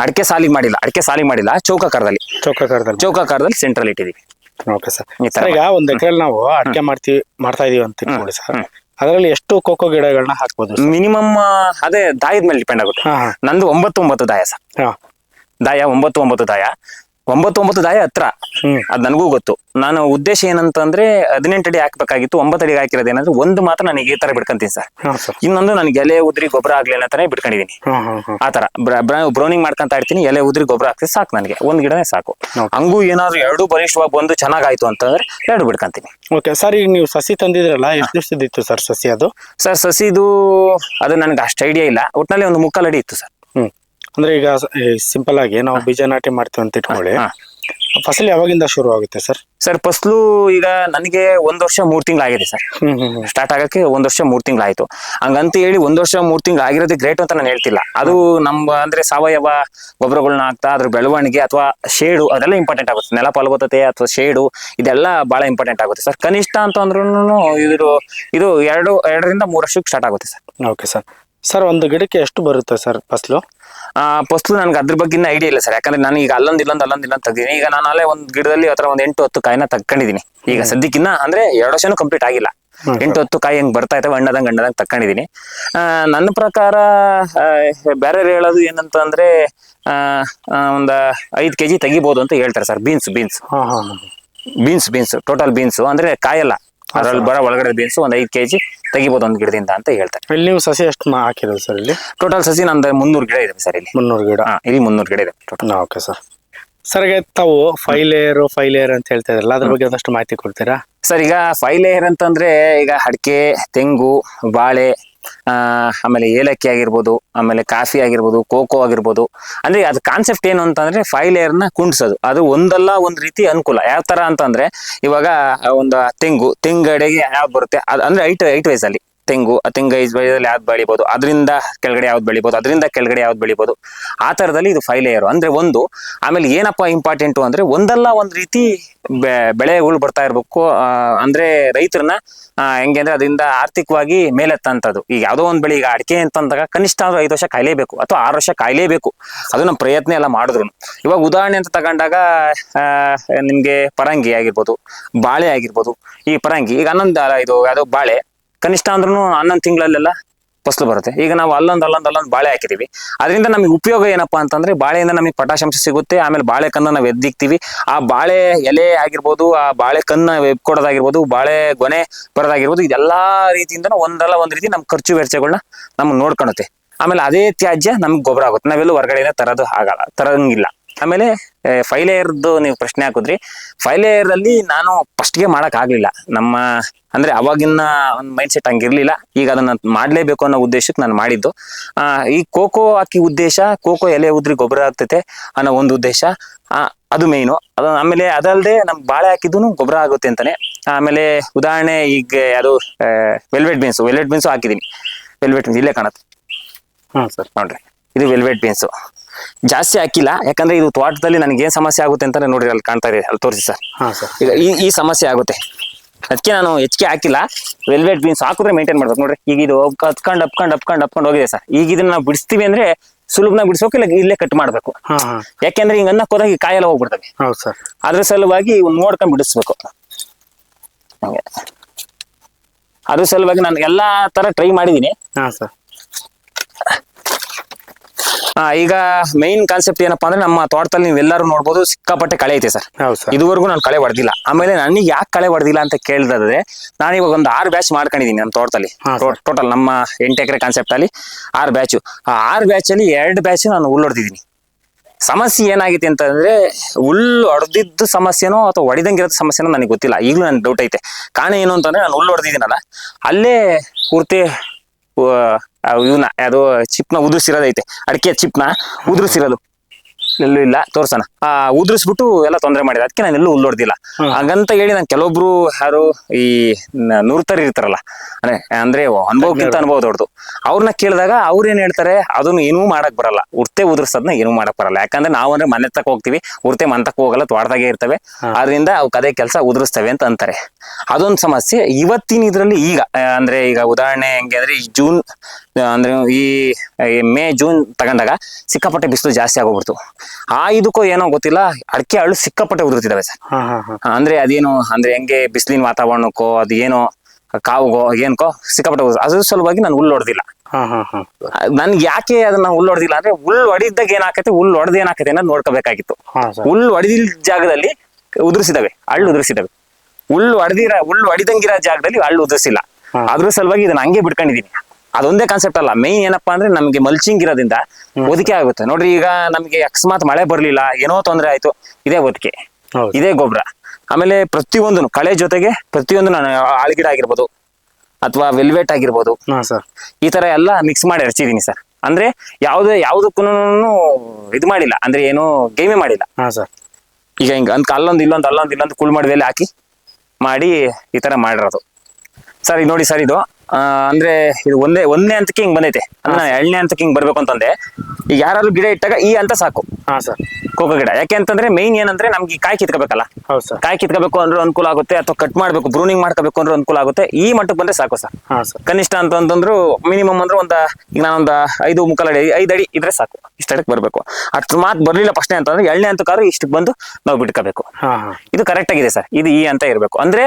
ಅಡಿಕೆ ಸಾಲಿಗೆ ಮಾಡಿಲ್ಲ, ಚೌಕಾಕಾರದಲ್ಲಿ ಸೆಂಟ್ರಲ್ ಇಟ್ಟಿದೀವಿ. Okay sir. ಈಗ ಒಂದ್ ಎಕರೆಯಲ್ಲಿ ನಾವು ಅಡಿಕೆ ಮಾಡ್ತಾ ಇದೀವಿ ಅಂತ ಇಟ್ಕೊಳ್ಳಿ ಸರ್, ಅದರಲ್ಲಿ ಎಷ್ಟು ಕೋಕೋ ಗಿಡಗಳನ್ನ ಹಾಕ್ಬೋದು? ಮಿನಿಮಮ್ ಅದೇ ದಾಯದ ಮೇಲೆ ಡಿಪೆಂಡ್ ಆಗುತ್ತೆ. ನಂದು 9 ದಾಯ ಸರ್. ದಾಯ 9 ದಾಯ 9 ದಾಯ ಹತ್ರ. ಅದ್ ನನಗೂ ಗೊತ್ತು. ನಾನು ಉದ್ದೇಶ ಏನಂತಂದ್ರೆ 18 ಅಡಿ ಹಾಕ್ಬೇಕಾಗಿತ್ತು, 9 ಅಡಿಗೆ ಹಾಕಿರೋದು ಏನಂದ್ರೆ ಒಂದು ಮಾತ್ರ ನನಗೆ ಈ ತರ ಬಿಡ್ಕೊಂತೀನಿ ಸರ್. ಇನ್ನೊಂದು ನನಗೆ ಎಲೆ ಉದ್ರಿ ಗೊಬ್ಬರ ಆಗ್ಲಿ ಅನ್ನೋ ತರ ಬಿಡ್ಕೊಂಡಿದೀನಿ. ಆ ತರ ಬ್ರೌನಿಂಗ್ ಮಾಡ್ಕೊಂತ ಇರ್ತೀನಿ, ಎಲೆ ಉದ್ರಿ ಗೊಬ್ಬರ ಹಾಕ್ತಿ ಸಾಕು, ನನಗೆ ಒಂದ್ ಗಿಡನೇ ಸಾಕು. ಹಂಗೂ ಏನಾದ್ರು 2 ಬಲಿಷ್ಠವಾಗಿ ಬಂದು ಚೆನ್ನಾಗಾಯ್ತು ಅಂತಂದ್ರೆ 2 ಬಿಡ್ಕೊಂತೀನಿ. Okay sir. ಈಗ ನೀವು ಸಸಿ ತಂದಿದ್ರಲ್ಲ, ಎಷ್ಟು ದಿವಸದಿತ್ತು ಸರ್ ಸಸಿ ಅದು? ಸರ್ ಸಸಿದು ಅದು ನನಗೆ ಅಷ್ಟು ಐಡಿಯಾ ಇಲ್ಲ, ಒಟ್ಟಿನಲ್ಲಿ ಒಂದು 3/4 ಅಡಿ ಇತ್ತು ಸರ್. ಅಂದ್ರೆ ಈಗ ಸಿಂಪಲ್ ಆಗಿ ನಾವು ಬೀಜ ನಾಟಿ ಮಾಡ್ತೀವಿ ಅಂತ ಇಟ್ಕೊಳ್ಳಿ, ಫಸಲು ಯಾವಾಗಿಂದ ಶುರು ಆಗುತ್ತೆ ಸರ್? ಸರ್ ಫಸಲು ಈಗ ನನಗೆ 1 ವರ್ಷ 3 ತಿಂಗಳು ಆಗಿದೆ ಸರ್. ಸ್ಟಾರ್ಟ್ ಆಗಕ್ಕೆ 1 ವರ್ಷ 3 ತಿಂಗಳು ಆಯ್ತು. ಹಂಗಂತ ಹೇಳಿ 1 ವರ್ಷ 3 ತಿಂಗಳು ಆಗಿರೋದೇ ಗ್ರೇಟ್ ಅಂತ ನಾನು ಹೇಳ್ತಿಲ್ಲ. ಅದು ನಮ್ಮ ಅಂದ್ರೆ ಸಾವಯವ ಗೊಬ್ಬರಗಳನ್ನ ಹಾಕ್ತಾ ಅದ್ರ ಬೆಳವಣಿಗೆ ಅಥವಾ ಶೇಡು ಅದೆಲ್ಲ ಇಂಪಾರ್ಟೆಂಟ್ ಆಗುತ್ತೆ. ನೆಲ ಫಲವತ್ತತೆ ಅಥವಾ ಶೇಡು ಇದೆಲ್ಲ ಬಹಳ ಇಂಪಾರ್ಟೆಂಟ್ ಆಗುತ್ತೆ ಸರ್. ಕನಿಷ್ಠ ಅಂತ ಅಂದ್ರೂ ಇದು 2ರಿಂದ 3 ವರ್ಷಕ್ಕೆ ಸ್ಟಾರ್ಟ್ ಆಗುತ್ತೆ ಸರ್. Okay sir. ಸರ್ ಒಂದು ಗಿಡಕ್ಕೆ ಎಷ್ಟು ಬರುತ್ತೆ ಸರ್ ಫಸಲು? ಫಸ್ಲು ನನ್ಗೆ ಅದ್ರ ಬಗ್ಗೆ ಐಡಿಯಾ ಇಲ್ಲ ಸರ್. ಯಾಕಂದ್ರೆ ನಾನು ಈಗ ಅಲ್ಲೊಂದ್ ಇಲ್ಲೊಂದ್ ತೆಗ್ದೀನಿ. ಈಗ ನಾನು ಅಲ್ಲೇ ಒಂದ್ ಗಿಡದಲ್ಲಿ ಹತ್ರ ಒಂದ್ 8-10 ಕಾಯಿನ ತಕ್ಕೊಂಡಿದೀನಿ. ಈಗ ಸದ್ಯಕ್ಕಿನ್ನ ಅಂದ್ರೆ 2 ವರ್ಷನೂ ಕಂಪ್ಲೀಟ್ ಆಗಿಲ್ಲ. 8-10 ಕಾಯಿ ಹೆಂಗ್ ಬರ್ತಾ ಇದಾವೆ ಹಣ್ಣದಂಗ್ ತಕ್ಕೊಂಡಿದೀನಿ. ನನ್ನ ಪ್ರಕಾರ ಬೇರೆ ಹೇಳೋದು ಏನಂತ ಅಂದ್ರೆ ಒಂದ್ 5 kg ತೆಗಿಬಹುದು ಅಂತ ಹೇಳ್ತಾರೆ ಸರ್. ಬೀನ್ಸ್ ಟೋಟಲ್ ಬೀನ್ಸ್ ಅಂದ್ರೆ ಕಾಯಲ್ಲ, ಅದ್ರಲ್ಲಿ ಬರೋ ಒಳಗಡೆ ಬೀನ್ಸ್ ಒಂದ್ 5 kg ತೆಗಿಬಹುದು ಒಂದ್ ಗಿಡದಿಂದ ಅಂತ ಹೇಳ್ತಾರೆ. ಇಲ್ಲಿ ನೀವು ಸಸಿ ಎಷ್ಟು ಹಾಕಿರೋದು ಸರ್? ಇಲ್ಲಿ ಟೋಟಲ್ ಸಸಿ ನಂದು 300 ಗಿಡ ಇದೆ ಸರ್. ಇಲ್ಲಿ 300 ಗಿಡ? ಇಲ್ಲಿ 300 ಗಿಡ ಇದೆ ಟೋಟಲ್. Okay sir. ಸರ್ ತಾವು 5 ಲೇಯರ್ ಅಂತ ಹೇಳ್ತಾ ಇದ್ರಲ್ಲ, ಅದ್ರ ಬಗ್ಗೆ ಒಂದಷ್ಟು ಮಾಹಿತಿ ಕೊಡ್ತೀರಾ ಸರ್? ಈಗ 5 ಲೇಯರ್ ಅಂತಂದ್ರೆ ಈಗ ಅಡಿಕೆ, ತೆಂಗು, ಬಾಳೆ, ಆಮೇಲೆ ಏಲಕ್ಕಿ ಆಗಿರ್ಬೋದು, ಆಮೇಲೆ ಕಾಫಿ ಆಗಿರ್ಬೋದು, ಕೋಕೋ ಆಗಿರ್ಬೋದು. ಅಂದ್ರೆ ಅದ್ ಕಾನ್ಸೆಪ್ಟ್ ಏನು ಅಂತಂದ್ರೆ 5 ಲೇಯರ್ನ ಕುಂಡ್ಸೋದು. ಅದು ಒಂದಲ್ಲ ಒಂದ್ ರೀತಿ ಅನುಕೂಲ. ಯಾವ ತರ ಅಂತಂದ್ರೆ ಇವಾಗ ಒಂದು ತೆಂಗಡೆಗೆ ಯಾವ್ದು ಬರುತ್ತೆ ಅಂದ್ರೆ ಐಟ್ ವೈಸ್ ಅಲ್ಲಿ ತೆಂಗು ವೈಸಲ್ಲಿ ಯಾವ್ದು ಬೆಳಿಬಹುದು, ಅದರಿಂದ ಕೆಳಗಡೆ ಯಾವ್ದು ಬೆಳಿಬಹುದು, ಅದರಿಂದ ಕೆಳಗಡೆ ಯಾವ್ದು ಬೆಳಿಬಹುದು. ಆ ತರದಲ್ಲಿ ಇದು 5 ಲೇಯರ್ ಅಂದ್ರೆ ಒಂದು. ಆಮೇಲೆ ಏನಪ್ಪಾ ಇಂಪಾರ್ಟೆಂಟು ಅಂದ್ರೆ ಒಂದಲ್ಲ ಒಂದ್ ರೀತಿ ಬೆಳೆಗಳು ಬರ್ತಾ ಇರ್ಬೇಕು. ಅಂದ್ರೆ ರೈತರನ್ನ ಹೆಂಗೆ ಅಂದ್ರೆ ಅದರಿಂದ ಆರ್ಥಿಕವಾಗಿ ಮೇಲೆತ್ತಂತದ್ದು. ಈಗ ಯಾವ್ದೋ ಒಂದ್ ಬೆಳೆ, ಈಗ ಅಡಿಕೆ ಅಂತಂದಾಗ ಕನಿಷ್ಠ 5 ವರ್ಷ ಕಾಯ್ಲೇಬೇಕು ಅಥವಾ 6 ವರ್ಷ ಕಾಯ್ಲೇಬೇಕು. ಅದು ನಮ್ಮ ಪ್ರಯತ್ನ ಎಲ್ಲ ಮಾಡಿದ್ರು. ಇವಾಗ ಉದಾಹರಣೆ ಅಂತ ತಗೊಂಡಾಗ ನಿಮ್ಗೆ ಪರಂಗಿ ಆಗಿರ್ಬೋದು, ಬಾಳೆ ಆಗಿರ್ಬೋದು. ಈ ಪರಂಗಿ ಈಗ ಇದು ಯಾವ್ದೋ ಬಾಳೆ ಕನಿಷ್ಠ ಅಂದ್ರೂ 11 ತಿಂಗಳಲ್ಲೆಲ್ಲ ಫಸಲು ಬರುತ್ತೆ. ಈಗ ನಾವು ಅಲ್ಲೊಂದು ಬಾಳೆ ಹಾಕಿದೀವಿ. ಅದರಿಂದ ನಮಗೆ ಉಪಯೋಗ ಏನಪ್ಪಾ ಅಂತಂದ್ರೆ ಬಾಳೆಯಿಂದ ನಮಗೆ ಪೊಟ್ಯಾಷಿಯಂ ಸಿಗುತ್ತೆ. ಆಮೇಲೆ ಬಾಳೆ ಕನ್ನ ನಾವು ಎದ್ದಿಕ್ತಿವಿ. ಆ ಬಾಳೆ ಎಲೆ ಆಗಿರ್ಬೋದು, ಆ ಬಾಳೆ ಕನ್ನ ಕೊಡೋದಾಗಿರ್ಬೋದು, ಬಾಳೆ ಗೊನೆ ಬರೋದಾಗಿರ್ಬೋದು, ಇದೆಲ್ಲಾ ರೀತಿಯಿಂದ ಒಂದಲ್ಲ ಒಂದ್ ರೀತಿ ನಮ್ ಖರ್ಚು ವೆಚ್ಚಗಳನ್ನ ನಮ್ಗೆ ನೋಡ್ಕೊಳುತ್ತೆ. ಆಮೇಲೆ ಅದೇ ತ್ಯಾಜ್ಯ ನಮ್ಗೆ ಗೊಬ್ಬರ ಆಗುತ್ತೆ. ನಾವೆಲ್ಲೂ ಹೊರಗಡೆಯಿಂದ ತರಂಗಿಲ್ಲ. ಆಮೇಲೆ 5 ಲೇಯರ್ದು ನೀವು ಪ್ರಶ್ನೆ ಹಾಕಿದ್ರಿ. 5 ಲೇಯರ್ ಅಲ್ಲಿ ನಾನು ಫಸ್ಟ್ಗೆ ಮಾಡಕ್ ಆಗ್ಲಿಲ್ಲ. ನಮ್ಮ ಅಂದ್ರೆ ಅವಾಗಿನ ಒಂದು ಮೈಂಡ್ ಸೆಟ್ ಹಂಗಿರ್ಲಿಲ್ಲ. ಈಗ ಅದನ್ನ ಮಾಡ್ಲೇಬೇಕು ಅನ್ನೋ ಉದ್ದೇಶಕ್ಕೆ ನಾನು ಮಾಡಿದ್ದು. ಈ ಕೋಕೋ ಹಾಕಿ ಉದ್ದೇಶ, ಕೋಕೋ ಎಲೆ ಉದ್ರಿ ಗೊಬ್ಬರ ಆಗ್ತೈತೆ ಅನ್ನೋ ಒಂದು ಉದ್ದೇಶ, ಅದು ಮೇಯ್ನು. ಅದು ಆಮೇಲೆ ಅದಲ್ಲದೆ ನಮ್ ಬಾಳೆ ಹಾಕಿದ್ದು ಗೊಬ್ಬರ ಆಗುತ್ತೆ ಅಂತಾನೆ. ಆಮೇಲೆ ಉದಾಹರಣೆ ಈಗ ಅದು ವೆಲ್ವೆಟ್ ಬೀನ್ಸ್ ಹಾಕಿದೀನಿ. ವೆಲ್ವೆಟ್ ಬೀನ್ಸ್ ಇಲ್ಲೇ ಕಾಣುತ್ತೆ ಸರ್, ನೋಡ್ರಿ. ಇದು ವೆಲ್ವೆಟ್ ಬೀನ್ಸ್ ಜಾಸ್ತಿ ಹಾಕಿಲ್ಲ, ಯಾಕಂದ್ರೆ ಇದು ತೋಟದಲ್ಲಿ ನನಗೆ ಏನ್ ಸಮಸ್ಯೆ ಆಗುತ್ತೆ ಅಂತ ನೋಡ್ರಿ, ಅಲ್ಲಿ ಕಾಣ್ತಾ ಇದೆ, ಅಲ್ಲಿ ತೋರಿಸಿ ಸರ್. ಈಗ ಈ ಸಮಸ್ಯೆ ಆಗುತ್ತೆ, ಅದಕ್ಕೆ ನಾನು ಹೆಚ್ಚಿಗೆ ಹಾಕಿಲ್ಲ. ವೆಲ್ವೆಟ್ ಬೀನ್ಸ್ ಹಾಕಿದ್ರೆ ಮೇಂಟೈನ್ ಮಾಡ್ಬೇಕು ನೋಡ್ರಿ. ಈಗ ಇದು ಅಪ್ಕೊಂಡು ಹೋಗಿದೆ ಸರ್. ಈಗ ಇದನ್ನ ನಾವು ಬಿಡಿಸ್ತೀವಿ ಅಂದ್ರೆ ಸುಲಭನಾಗ ಬಿಡಿಸೋಕೆ ಇಲ್ಲೇ ಕಟ್ ಮಾಡ್ಬೇಕು. ಯಾಕೆಂದ್ರೆ ಹಿಂಗ ಅನ್ನಕ್ ಹೋದಾಗ ಈ ಕಾಯೆಲ್ಲ ಹೋಗ್ಬಿಡ್ತವೆ. ಅದ್ರ ಸಲುವಾಗಿ ನೋಡ್ಕೊಂಡ್ ಬಿಡಿಸ್ಬೇಕು. ಅದ್ರ ಸಲುವಾಗಿ ನಾನು ಎಲ್ಲಾ ತರ ಟ್ರೈ ಮಾಡಿದೀನಿ. ಈಗ ಮೈನ್ ಕಾನ್ಸೆಪ್ಟ್ ಏನಪ್ಪಾ ಅಂದ್ರೆ ನಮ್ಮ ತೋಟದಲ್ಲಿ ನೀವೆಲ್ಲರೂ ನೋಡ್ಬೋದು, ಸಿಕ್ಕಾಪಟ್ಟೆ ಕಳೆ ಐತೆ ಸರ್. ಇದುವರೆಗೂ ನಾನು ಕಳೆ ಹೊಡೆದಿಲ್ಲ. ಆಮೇಲೆ ನನಗೆ ಯಾಕೆ ಕಳೆ ಹೊಡೆದಿಲ್ಲ ಅಂತ ಕೇಳಿದ್ರೆ, ನಾನು ಇವಾಗ ಒಂದು 6 ಬ್ಯಾಚ್ ಮಾಡ್ಕೊಂಡಿದೀನಿ ನಮ್ಮ ತೋಟದಲ್ಲಿ. ಟೋಟಲ್ ನಮ್ಮ 8 ಎಕರೆ ಕಾನ್ಸೆಪ್ಟ್ ಅಲ್ಲಿ 6 ಬ್ಯಾಚ್. ಆ 6 ಬ್ಯಾಚ್ ಅಲ್ಲಿ 2 ಬ್ಯಾಚ್ ನಾನು ಹುಲ್ಲು ಹೊಡೆದಿದ್ದೀನಿ. ಸಮಸ್ಯೆ ಏನಾಗಿದೆ ಅಂತಂದ್ರೆ, ಹುಲ್ಲು ಹೊಡೆದಿದ್ದು ಸಮಸ್ಯೆನೋ ಅಥವಾ ಹೊಡಿದಂಗಿರೋದು ಸಮಸ್ಯೆನೋ ನನಗೆ ಗೊತ್ತಿಲ್ಲ. ಈಗಲೂ ನನ್ಗೆ ಡೌಟ್ ಐತೆ. ಕಾರಣ ಏನು ಅಂತಂದ್ರೆ, ನಾನು ಹುಲ್ಲು ಹೊಡೆದಿದ್ದೀನಲ್ಲ, ಅಲ್ಲೇ ಪೂರ್ತಿ ಇವನ್ನ ಯಾವ್ದು ಚಿಪ್ನ ಉದುರಿಸಿರೋದೈತೆ, ಅಡಿಕೆ ಚಿಪ್ನ ಉದುರಿಸಿರೋದು. ಎಲ್ಲೂ ಇಲ್ಲ ತೋರ್ಸೋಣ ಉದುರಿಸ್ಬಿಟ್ಟು ಎಲ್ಲ ತೊಂದರೆ ಮಾಡಿದೆ, ಅದಕ್ಕೆ ನಾನು ಎಲ್ಲೂ ಹುಲ್ಲೊಡ್ದಿಲ್ಲ. ಹಾಗಂತ ಹೇಳಿ ನಾನು ಕೆಲವೊಬ್ರು ಯಾರು ಈ ನೂರ್ತರಿ ಇರ್ತಾರಲ್ಲ, ಅಂದ್ರೆ ಅನುಭವಕ್ಕಿಂತ ಅನುಭವ ದೊಡ್ಡದು, ಅವ್ರನ್ನ ಕೇಳಿದಾಗ ಅವ್ರು ಏನ್ ಹೇಳ್ತಾರೆ, ಅದನ್ನು ಏನೂ ಮಾಡಕ್ ಬರಲ್ಲ, ಉರ್ತೆ ಉದುರ್ಸೋದನ್ನ ಏನೂ ಮಾಡಕ್ ಬರಲ್ಲ. ಯಾಕಂದ್ರೆ ನಾವು ಅಂದ್ರೆ ಮನೆ ತಕ್ಕ ಹೋಗ್ತೀವಿ, ಉರ್ತೆ ಮಂತಕ್ಕೆ ಹೋಗಲ್ಲ, ತೋಟದಾಗೆ ಇರ್ತವೆ, ಅದರಿಂದ ಅವಕ್ಕೆ ಅದೇ ಕೆಲಸ ಉದುರಿಸ್ತವೆ ಅಂತ ಅಂತಾರೆ. ಅದೊಂದು ಸಮಸ್ಯೆ. ಇವತ್ತಿನ ಇದ್ರಲ್ಲಿ ಈಗ ಅಂದ್ರೆ ಈಗ ಉದಾಹರಣೆ ಹೆಂಗೆ ಅಂದ್ರೆ ಈ ಜೂನ್ ಅಂದ್ರೆ ಈ ಮೇ ಜೂನ್ ತಗೊಂಡಾಗ ಸಿಕ್ಕಾಪಟ್ಟೆ ಬಿಸಿಲು ಜಾಸ್ತಿ ಆಗೋಗ್ಬಿಡ್ತು. ಇದಕ್ಕೋ ಏನೋ ಗೊತ್ತಿಲ್ಲ, ಅಡಿಕೆ ಹಳ್ಳು ಸಿಕ್ಕಾಪಟ್ಟೆ ಉದುರ್ತಿದಾವೆ ಸರ್. ಅಂದ್ರೆ ಅದೇನು ಅಂದ್ರೆ ಹೆಂಗೆ ಬಿಸಿಲಿನ ವಾತಾವರಣಕ್ಕೋ ಅದು ಏನೋ ಕಾವುಗೋ ಏನ್ಕೋ ಸಿಕ್ಕಾಪಟ್ಟೆ ಅದ್ರ ಸಲುವಾಗಿ ನಾನು ಹುಲ್ಲು ಹೊಡೆದಿಲ್ಲ. ನನ್ಗೆ ಯಾಕೆ ಅದನ್ನ ಹುಲ್ಲು ಹೊಡೆದಿಲ್ಲ ಅಂದ್ರೆ ಹುಲ್ಲು ಹೊಡಿದಾಗ ಏನಾಕೈತೆ, ಹುಲ್ಲು ಹೊಡೆದ ಏನಾಕೈತೆ ಅನ್ನೋದು ನೋಡ್ಕೋಬೇಕಾಗಿತ್ತು. ಹುಲ್ಲು ಹೊಡೆದಿಲ್ ಜಾಗದಲ್ಲಿ ಉದುರಿಸಿದಾವೆ, ಹಳ್ಳು ಉದುರಿಸಿದಾವೆ. ಹುಲ್ಲು ಹೊಡಿದಂಗಿರೋ ಜಾಗದಲ್ಲಿ ಹಳ್ಳು ಉದುರಿಸಿಲ್ಲ. ಅದ್ರ ಸಲುವಾಗಿ ಇದನ್ನ ಹಂಗೆ ಬಿಟ್ಕೊಂಡಿದೀನಿ. ಅದೊಂದೇ ಕಾನ್ಸೆಪ್ಟ್ ಅಲ್ಲ, ಮೈನ್ ಏನಪ್ಪಾ ಅಂದ್ರೆ ನಮ್ಗೆ ಮಲ್ಚಿಂಗ್ ಇರೋದ್ರಿಂದ ಒದಿಕೆ ಆಗುತ್ತೆ. ನೋಡ್ರಿ, ಈಗ ನಮ್ಗೆ ಅಕಸ್ಮಾತ್ ಮಳೆ ಬರ್ಲಿಲ್ಲ, ಏನೋ ತೊಂದರೆ ಆಯ್ತು, ಇದೇ ಒದಿಕೆ, ಇದೇ ಗೊಬ್ಬರ. ಆಮೇಲೆ ಪ್ರತಿಯೊಂದು ಕಳೆ ಜೊತೆಗೆ ಪ್ರತಿಯೊಂದು ನಾನು ಆಳ್ಗಿಡ ಆಗಿರ್ಬೋದು ಅಥವಾ ವೆಲ್ವೆಟ್ ಆಗಿರ್ಬೋದು, ಈ ತರ ಎಲ್ಲ ಮಿಕ್ಸ್ ಮಾಡಿ ಹಚ್ಚಿದೀನಿ ಸರ್. ಅಂದ್ರೆ ಯಾವ್ದಕ್ಕೂ ಇದು ಮಾಡಿಲ್ಲ, ಅಂದ್ರೆ ಏನು ಗೇಮೆ ಮಾಡಿಲ್ಲ. ಈಗ ಹಿಂಗ ಅಂತ ಅಲ್ಲೊಂದು ಕುಳ್ ಮಾಡಿದಲ್ಲಿ ಹಾಕಿ ಮಾಡಿ ಈ ತರ ಮಾಡಿರೋದು ಸರ್. ಇದು ನೋಡಿ ಸರ್, ಇದು ಅಂದ್ರೆ ಇದು ಒಂದನೇ ಹಂತಕ್ಕೆ ಹಿಂಗ್ ಬಂದೈತೆ. ಅಂದ್ರೆ ನಾನು 2ನೇ ಹಂತಕ್ಕೆ ಹಿಂಗ್ ಬರ್ಬೇಕು ಅಂತಂದೆ. ಈಗ ಯಾರಾದ್ರೂ ಗಿಡ ಇಟ್ಟಾಗ ಈ ಅಂತ ಸಾಕು ಕೋಕೋ ಗಿಡ. ಯಾಕೆ ಅಂತಂದ್ರೆ ಮೈನ್ ಏನಂದ್ರೆ ನಮ್ಗೆ ಈ ಕಾಯಿ ಕಿತ್ಕೋಬೇಕಲ್ಲ, ಕಾಯಿ ಕಿತ್ಕೋಬೇಕು ಅಂದ್ರೆ ಅನುಕೂಲ ಆಗುತ್ತೆ, ಅಥವಾ ಕಟ್ ಮಾಡ್ಬೇಕು ಬ್ರೂನಿಂಗ್ ಮಾಡ್ಕೋಬೇಕು ಅಂದ್ರೆ ಅನುಕೂಲ ಆಗುತ್ತೆ. ಈ ಮಟ್ಟಕ್ಕೆ ಬಂದ್ರೆ ಸಾಕು ಸರ್. ಕನಿಷ್ಠ ಅಂತಂದ್ರು ಮಿನಿಮಮ್ ಅಂದ್ರೆ ಈಗ ನಾನೊಂದು 5 ಮುಕ್ಕಾಲು ಅಡಿ 5 ಅಡಿ ಇದ್ರೆ ಸಾಕು, ಇಷ್ಟಕ್ಕೆ ಬರ್ಬೇಕು. ಅಷ್ಟು ಮಾತು ಬರ್ಲಿಲ್ಲ ಫಸ್ಟ್ನೇ ಅಂತಂದ್ರೆ 2ನೇ ಹಂತಕ್ಕಾದ್ರೂ ಇಷ್ಟಕ್ಕೆ ಬಂದು ನಾವು ಬಿಟ್ಕೋಬೇಕು. ಇದು ಕರೆಕ್ಟ್ ಆಗಿದೆ ಸರ್. ಇದು ಈ ಅಂತ ಇರ್ಬೇಕು. ಅಂದ್ರೆ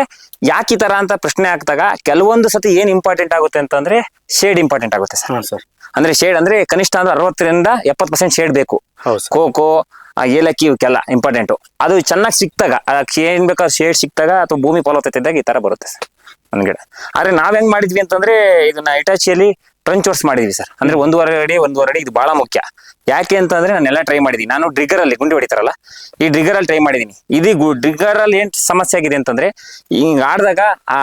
ಯಾಕೆ ಈ ತರ ಅಂತ ಪ್ರಶ್ನೆ ಆಗ್ತಾಗ ಕೆಲವೊಂದು ಸತಿ ಏನ್ ಇಂಪಾರ್ಟೆಂಟ್ ಆಗುತ್ತೆ ಅಂತಂದ್ರೆ ಶೇಡ್ ಇಂಪಾರ್ಟೆಂಟ್ ಆಗುತ್ತೆ ಸರ್. ಅಂದ್ರೆ ಶೇಡ್ ಅಂದ್ರೆ ಕನಿಷ್ಠ ಅಂದ್ರೆ 60% 70% ಶೇಡ್ ಬೇಕು. ಕೋಕೋ ಏಲಕ್ಕಿ ಇವಕ್ಕೆಲ್ಲ ಇಂಪಾರ್ಟೆಂಟು. ಅದು ಚೆನ್ನಾಗಿ ಸಿಕ್ತಾಗ, ಅದಕ್ಕೆ ಏನ್ ಬೇಕಾದ್ರೆ ಶೇಡ್ ಸಿಕ್ತಾಗ ಅಥವಾ ಭೂಮಿ ಫಲವತ್ತತೆ ಇದ್ದಾಗ ಈ ತರ ಬರುತ್ತೆ ಸರ್ ಒಂದ್ ಗಿಡ. ಆದ್ರೆ ನಾವ್ ಹೆಂಗ್ ಮಾಡಿದ್ವಿ ಅಂತಂದ್ರೆ ಇದನ್ನ ಇಟಾಚಿಯಲ್ಲಿ ಟ್ರಂಚ್ ವರ್ಸ್ ಮಾಡಿದ್ವಿ ಸರ್. ಅಂದ್ರೆ 1.5 ಅಡಿ ಇದು ಬಹಳ ಮುಖ್ಯ. ಯಾಕೆ ಅಂತಂದ್ರೆ ನಾನೆಲ್ಲ ಟ್ರೈ ಮಾಡಿದೀನಿ. ನಾನು ಡ್ರಿಗರ್ ಅಲ್ಲಿ ಗುಂಡಿ ಹೊಡಿತಾರಲ್ಲ, ಈ ಡ್ರಿಗರ್ ಅಲ್ಲಿ ಟ್ರೈ ಮಾಡಿದೀನಿ. ಡ್ರಿಗರ್ ಅಲ್ಲಿ ಏನ್ ಸಮಸ್ಯೆ ಆಗಿದೆ ಅಂತಂದ್ರೆ ಹಿಂಗ್ ಆಡ್ದಾಗ ಆ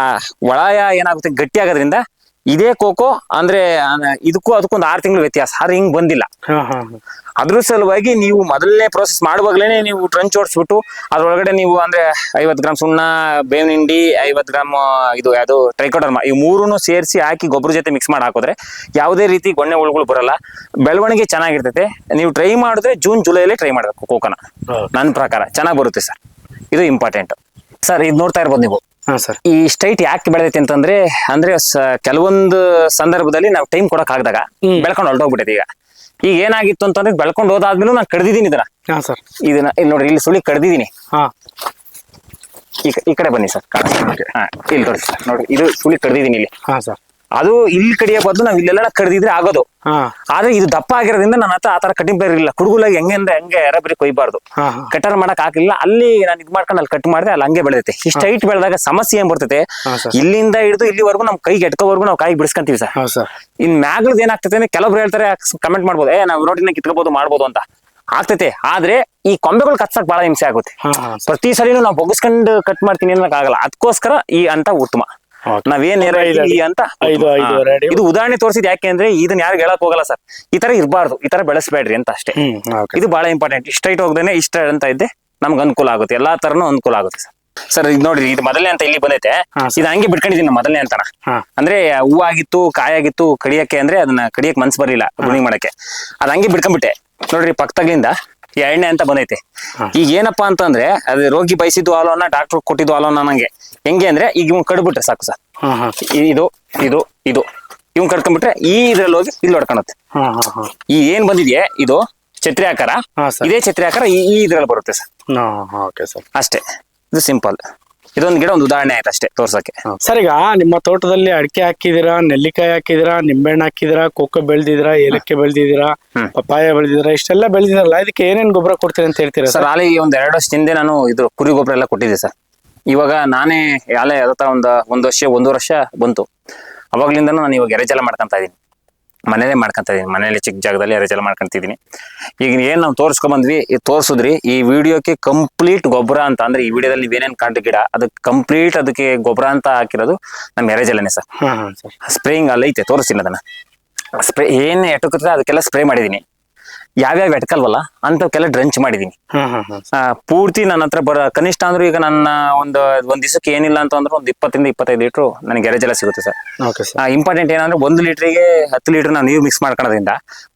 ಒಳಾಯ ಏನಾಗುತ್ತೆ ಗಟ್ಟಿ ಆಗೋದ್ರಿಂದ ಇದೇ ಕೋಕೋ ಅಂದ್ರೆ ಇದಕ್ಕೂ ಅದಕ್ಕೊಂದು 6 ತಿಂಗಳು ವ್ಯತ್ಯಾಸ. ಆದ್ರೆ ಹಿಂಗ್ ಬಂದಿಲ್ಲ. ಅದ್ರ ಸಲುವಾಗಿ ನೀವು ಮೊದಲನೇ ಪ್ರೋಸೆಸ್ ಮಾಡುವಾಗ್ಲೇನೆ ನೀವು ಟ್ರಂಚ್ ಓಡಿಸ್ಬಿಟ್ಟು ಅದ್ರೊಳಗಡೆ ನೀವು ಅಂದ್ರೆ 50 ಗ್ರಾಮ್ ಸುಣ್ಣ, ಬೇವಿನ ಹಿಂಡಿ, 50 ಗ್ರಾಮ್ ಇದು ಯಾವುದು ಟ್ರೈಕೋಡರ್ಮಾ, ಈ 3 ಸೇರಿಸಿ ಹಾಕಿ ಗೊಬ್ಬರ ಜೊತೆ ಮಿಕ್ಸ್ ಮಾಡಿ ಹಾಕಿದ್ರೆ ಯಾವುದೇ ರೀತಿ ಗೊಣ್ಣೆ ಹುಳುಗಳು ಬರಲ್ಲ, ಬೆಳವಣಿಗೆ ಚೆನ್ನಾಗಿರ್ತೈತೆ. ನೀವು ಟ್ರೈ ಮಾಡಿದ್ರೆ ಜೂನ್ ಜುಲೈಲಿ ಟ್ರೈ ಮಾಡ್ಬೇಕು ಕೋಕೋನ. ನನ್ನ ಪ್ರಕಾರ ಚೆನ್ನಾಗಿ ಬರುತ್ತೆ ಸರ್. ಇದು ಇಂಪಾರ್ಟೆಂಟ್ ಸರ್. ಇದು ನೋಡ್ತಾ ಇರ್ಬೋದು ನೀವು. ಈ ಸ್ಟೈಟ್ ಯಾಕೆ ಬೆಳೆದೈತೆ ಅಂತಂದ್ರೆ ಕೆಲವೊಂದು ಸಂದರ್ಭದಲ್ಲಿ ನಾವು ಟೈಮ್ ಕೊಡಕ್ ಆಗದಾಗ ಬೆಳ್ಕೊಂಡು ಹೊರಟೋಗ್ಬಿಟ್ಟೈತೆ. ಈಗ ಏನಾಗಿತ್ತು ಅಂತಂದ್ರೆ ಬೆಳ್ಕೊಂಡು ಹೋದಾದ್ಮೇಲೆ ನಾನು ಕಡ್ದಿದ್ದೀನಿ ಇದನ್ನ ಇಲ್ಲಿ ನೋಡ್ರಿ, ಇಲ್ಲಿ ಸುಳಿ ಕಡ್ದಿದ್ದೀನಿ. ಈ ಕಡೆ ಬನ್ನಿ ಸರ್, ಇಲ್ಲಿ ತೋರಿಸಿ ಸರ್. ನೋಡ್ರಿ, ಇದು ಸುಳಿ ಕಡ್ದಿದ್ದೀನಿ ಇಲ್ಲಿ. ಅದು ಇಲ್ಲಿ ಕಡಿಯೋ ಬದಲು ನಾವ್ ಇಲ್ಲೆಲ್ಲ ಕಡ್ದಿದ್ರೆ ಆಗೋದು. ಆದ್ರೆ ಇದು ದಪ್ಪ ಆಗಿರೋದ್ರಿಂದ ನನ್ನ ಹತ್ರ ಆತರ ಕಟಿಂಗ್ ಬೇರೆ ಇಲ್ಲ. ಕುಡುಗುಲಾಗಿ ಹೆಂಗೆ ಎರಬರಿ ಕೊಯ್ಬಾರ್ದು, ಕಟರ್ ಮಾಡಕ್ ಆಗಿಲ್ಲ. ಅಲ್ಲಿ ನಾನು ಇದ್ ಮಾಡ್ಕೊಂಡು ಅಲ್ಲಿ ಕಟ್ ಮಾಡಿದೆ, ಅಲ್ಲಿ ಹಂಗೆ ಬೆಳೆದೈತೆ. ಇಷ್ಟ ಹೈಟ್ ಬೆಳೆದಾಗ ಸಮಸ್ಯೆ ಏನ್ ಬರ್ತೈತೆ, ಇಲ್ಲಿಂದ ಹಿಡಿದು ಇಲ್ಲಿವರೆಗೂ ನಮ್ ಕೈಗೆ ಎಟ್ಕೋವರೆಗೂ ನಾವು ಕಾಯಿ ಬಿಡಿಸ್ಕೊಂತೀವಿ ಸರ್. ಇನ್ ಮ್ಯಾಗ್ಳದ್ ಏನಾಗ್ತೈತೆ ಅಂದ್ರೆ ಕೆಲವ್ರು ಹೇಳ್ತಾರೆ, ಕಮೆಂಟ್ ಮಾಡ್ಬೋದು, ನಾವು ರೋಟಿನ ಕಿತ್ಕೋಬಹುದು ಮಾಡ್ಬೋದು ಅಂತ ಆಗ್ತೈತೆ. ಆದ್ರೆ ಈ ಕೊಂಬೆಗಳು ಕತ್ಸಕ್ ಬಹಳ ಹಿಂಸೆ ಆಗುತ್ತೆ. ಪ್ರತಿ ಸಲಿನೂ ನಾವು ಬೊಗಿಸ್ಕೊಂಡು ಕಟ್ ಮಾಡ್ತೀನಿ ಅನ್ನಕ್ ಆಗಲ್ಲ. ಅದಕ್ಕೋಸ್ಕರ ಈ ಅಂತ ಉತ್ತಮ. ನಾವೇನ್ ಅಂತ ಇದು ಉದಾಹರಣೆ ತೋರಿಸಿದ್ ಯಾಕೆ ಅಂದ್ರೆ ಇದನ್ನ ಯಾರು ಹೇಳಕ್ ಹೋಗಲ್ಲ ಸರ್. ಈ ತರ ಇರಬಾರ್ದು, ಈ ತರ ಬೆಳೆಸಬೇಡ್ರಿ ಅಂತ ಅಷ್ಟೇ. ಇದು ಬಹಳ ಇಂಪಾರ್ಟೆಂಟ್. ಇಷ್ಟ ಇಟ್ಟು ಹೋಗ್ದೇನೆ ಇಷ್ಟ ಅಂತ ಇದ್ದೆ ನಮ್ಗೆ ಅನುಕೂಲ ಆಗುತ್ತೆ, ಎಲ್ಲಾ ತರನು ಅನುಕೂಲ ಆಗುತ್ತೆ ಸರ್. ಸರ್ ಇದು ನೋಡ್ರಿ, ಇದು ಮೊದಲನೇ ಅಂತ ಇಲ್ಲಿ ಬಂದೈತೆ. ಇದು ಹಂಗೆ ಬಿಟ್ಕೊಂಡಿದ್ದೀನಿ ಮೊದಲನೇ ಅಂತನ. ಅಂದ್ರೆ ಹೂವಾಗಿತ್ತು, ಕಾಯಾಗಿತ್ತು, ಕಡಿಯಕ್ಕೆ ಅಂದ್ರೆ ಅದನ್ನ ಕಡಿಯಕ್ ಮನ್ಸ್ ಬರ್ಲಿಲ್ಲ ಗುಣಿಂಗ್ ಮಾಡಕ್ಕೆ. ಅದ್ ಹಂಗೆ ಬಿಟ್ಕೊಂಡ್ಬಿಟ್ಟೆ. ನೋಡ್ರಿ, ಪಕ್ಕದಾಗ್ಲಿಂದ 2ನೇ ಅಂತ ಬಂದೈತೆ. ಈಗ ಏನಪ್ಪಾ ಅಂತಂದ್ರೆ ಅದು ರೋಗಿ ಬಯಸಿದ್ದು ಹಾಲೋನ ಡಾಕ್ಟರ್ ಕೊಟ್ಟಿದ್ದು ಹಾಲೋನ ನಂಗೆ ಹೆಂಗೆ ಅಂದ್ರೆ ಈಗ ಇವ್ ಕಡ್ಬಿಟ್ರೆ ಸಾಕು ಸರ್. ಇದು ಇದು ಇದು ಇವ್ ಕಡ್ಕೊಂಡ್ಬಿಟ್ರೆ ಈ ಇದ್ರಲ್ಲಿ ಹೋಗಿ ಇಲ್ಲಿ ಹೊಡ್ಕೊಳುತ್ತೆ. ಈ ಏನ್ ಬಂದಿದೆ ಇದು ಛತ್ರಿ ಆಕಾರ, ಇದೇ ಛತ್ರಿ ಆಕಾರ ಈ ಇದ್ರಲ್ಲಿ ಬರುತ್ತೆ ಸರ್. ಅಷ್ಟೇ, ಇದು ಸಿಂಪಲ್. ಇದೊಂದು ಗಿಡ ಒಂದು ಉದಾಹರಣೆ ಆಯ್ತು ಅಷ್ಟೇ ತೋರ್ಸಕ್ಕೆ. ಸರ್, ಈಗ ನಿಮ್ಮ ತೋಟದಲ್ಲಿ ಅಡಿಕೆ ಹಾಕಿದಿರಾ, ನೆಲ್ಲಿಕಾಯಿ ಹಾಕಿದಿರಾ, ನಿಂಬೆಹಣ್ಣು ಹಾಕಿದಿರಾ, ಕೋಕೋ ಬೆಳೆದಿದ್ದೀರಾ, ಏಲಕ್ಕಿ ಬೆಳೆದಿದ್ದೀರಾ, ಪಪ್ಪಾಯ ಬೆಳೆದಿದ್ದೀರಾ, ಇಷ್ಟೆಲ್ಲ ಬೆಳೆದಿರಲ್ಲ, ಇದಕ್ಕೆ ಏನೇನ್ ಗೊಬ್ಬರ ಕೊಡ್ತೀರಿ ಅಂತ ಹೇಳ್ತೀರಾ ಸರ್? ಅಲ್ಲಿ ಒಂದ್ 2 ವರ್ಷ ಹಿಂದೆ ನಾನು ಇದು ಕುರಿ ಗೊಬ್ಬರ ಎಲ್ಲ ಕೊಟ್ಟಿದ್ದೆ ಸರ್. ಇವಾಗ ನಾನೇ ಅಲ್ಲೇ ಒಂದ್ ವರ್ಷ 1 ವರ್ಷ ಬಂತು. ಅವಾಗ್ಲಿಂದನೂ ನಾನು ಇವಾಗ ಎರೆಜಲ ಮಾಡ್ಕೊಂತ ಇದೀನಿ, ಮನೇಲೆ ಮಾಡ್ಕೊಂತ ಇದೀನಿ. ಮನೇಲಿ ಚಿಕ್ಕ ಜಾಗದಲ್ಲಿ ಎರೆಜಲ ಮಾಡ್ಕೊಂತಿದೀನಿ. ಈಗ ಏನ್ ನಾವು ತೋರ್ಸ್ಕೊಂಬಂದ್ವಿ, ತೋರ್ಸುದ್ರಿ ಈ ವಿಡಿಯೋಕ್ಕೆ ಕಂಪ್ಲೀಟ್ ಗೊಬ್ಬರ ಅಂತ. ಅಂದ್ರೆ ಈ ವಿಡಿಯೋದಲ್ಲಿ ನೀವೇನೇನ್ ಕಾಂಟ ಗಿಡ ಅದಕ್ಕೆ ಕಂಪ್ಲೀಟ್ ಅದಕ್ಕೆ ಗೊಬ್ಬರ ಅಂತ ಹಾಕಿರೋದು ನಮ್ ಎರೆಜಲನೆ ಸರ್. ಸ್ಪ್ರೇಯಿಂಗ್ ಅಲ್ಲಿ ಐತೆ, ತೋರಿಸ್ತೀನಿ ಅದನ್ನ. ಸ್ಪ್ರೇ ಏನ್ ಎಟುಕುತ್ತೆ ಅದಕ್ಕೆಲ್ಲ ಸ್ಪ್ರೇ ಮಾಡಿದೀನಿ. ಯಾವ್ಯಾವ ಎಟ್ಕಲ್ವಲ್ಲ ಅಂತವಕ್ಕೆಲ್ಲ ಡ್ರಂಚ್ ಮಾಡಿದೀನಿ. ಹ್ಮ್ ಹ್ಮ್ ಹ್ಮ್ ಪೂರ್ತಿ ನನ್ನ ಹತ್ರ ಕನಿಷ್ಠ ಅಂದ್ರೂ ಈಗ ನನ್ನ ಒಂದ್ ದಿವಸಕ್ಕೆ ಏನಿಲ್ಲ ಅಂತ ಅಂದ್ರೆ ಒಂದು 20-25 ಲೀಟರ್ ನನಗೆ ಎರೆಜಲ ಸಿಗುತ್ತೆ ಸರ್. Okay sir. ಇಂಪಾರ್ಟೆಂಟ್ ಏನಂದ್ರೆ 1 ಲೀಟರ್ಗೆ 10 ಲೀಟರ್ ನಾವು ನೀರು ಮಿಕ್ಸ್ ಮಾಡ್ಕೊಳ್ಳೋದ್ರಿಂದ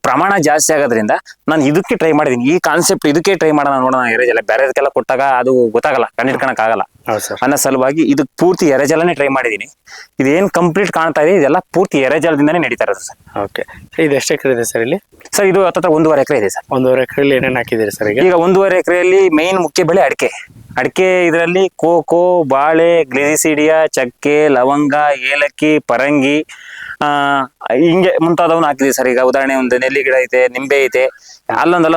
ಪ್ರಮಾಣ ಜಾಸ್ತಿ ಆಗೋದ್ರಿಂದ ನಾನು ಇದಕ್ಕೆ ಟ್ರೈ ಮಾಡಿದೀನಿ. ಈ ಕಾನ್ಸೆಪ್ಟ್ ಇದಕ್ಕೆ ಟ್ರೈ ಮಾಡೋಣ ನೋಡೋಣ. ಎರೆಜಲ ಬೇರೆದಕ್ಕೆಲ್ಲ ಕೊಟ್ಟಾಗ ಅದು ಗೊತ್ತಾಗಲ್ಲ, ಕಂಡಿಡ್ಕೊಳಕ್ ಆಗಲ್ಲ ಹೌದು ಸರ್. ಅನ್ನೋ ಸಲುವಾಗಿ ಇದು ಪೂರ್ತಿ ಎರೆಜಲನೇ ಟ್ರೈ ಮಾಡಿದೀನಿ. ಇದೇನ್ ಕಂಪ್ಲೀಟ್ ಕಾಣ್ತಾ ಇದೆ ಇದೆಲ್ಲ ಪೂರ್ತಿ ಎರೆಜಲದಿಂದಾನೇ ನಡೀತಾ ಇರೋದು ಸರ್. ಓಕೆ, ಇದು ಎಷ್ಟು ಎಕರೆ ಇದೆ ಸರ್ ಇಲ್ಲಿ? ಸರ್ ಇದು ಹತ್ತತ್ರ 1.5 ಎಕರೆ ಇದೆ ಸರ್. 1.5 ಎಕರೆಯಲ್ಲಿ ಏನೇನು ಹಾಕಿದ್ದೀರಿ ಸರ್ ಈಗ? 1.5 ಎಕರೆಯಲ್ಲಿ ಮೇನ್ ಮುಖ್ಯ ಬೆಳೆ ಅಡಿಕೆ. ಇದರಲ್ಲಿ ಕೋಕೋ, ಬಾಳೆ, ಗ್ಲಿಸಿಡಿಯಾ, ಚಕ್ಕೆ, ಲವಂಗ, ಏಲಕ್ಕಿ, ಪರಂಗಿ ಹಿಂಗೆ ಮುಂತಾದವನ್ನ ಹಾಕಿದೀವಿ ಸರ್. ಈಗ ಉದಾಹರಣೆ ಒಂದು ನೆಲ್ಲಿ ಗಿಡ ಐತೆ, ನಿಂಬೆ ಐತೆ, ಅಲ್ಲೊಂದು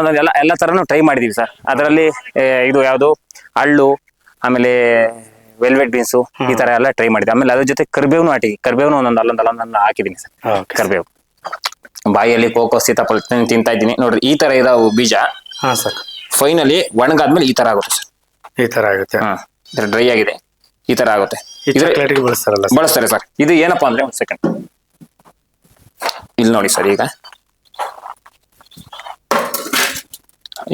ಎಲ್ಲ ತರನು ಟ್ರೈ ಮಾಡಿದೀವಿ ಸರ್. ಅದರಲ್ಲಿ ಇದು ಯಾವುದು ಹಳ್ಳು, ಆಮೇಲೆ ವೆಲ್ವೆಟ್ ಬೀನ್ಸು, ಈ ತರ ಎಲ್ಲ ಟ್ರೈ ಮಾಡಿದ್ವಿ. ಆಮೇಲೆ ಅದ್ರ ಜೊತೆ ಕರ್ಬೇವ್ನು ಕರ್ಬೇವ್ನು ಅಲ್ಲೊಂದು ಹಾಕಿದೀನಿ ಸರ್. ಕರ್ಬೇವು ಬಾಯಲ್ಲಿ ಕೋಕೋ, ಸೀತಾಫಲ ತಿಂತಾ ಇದ್ದೀನಿ ನೋಡ್ರಿ. ಈ ತರ ಇದಾವು ಬೀಜ. ಹಾ ಸರ್. ಫೈನಲಿ ಒಣಗಾದ್ಮೇಲೆ ಈ ತರ ಆಗುತ್ತೆ ಸರ್. ಈ ತರ ಆಗುತ್ತೆ. ಡ್ರೈ ಆಗಿದೆ, ಈ ತರ ಆಗುತ್ತೆ. ಬಳಸ್ತಾರಲ್ಲ, ಬಳಸ್ತಾರೆ ಸರ್. ಇದು ಏನಪ್ಪಾ ಅಂದ್ರೆ ಒಂದ್ ಸೆಕೆಂಡ್ ಇಲ್ಲಿ ನೋಡಿ ಸರ್. ಈಗ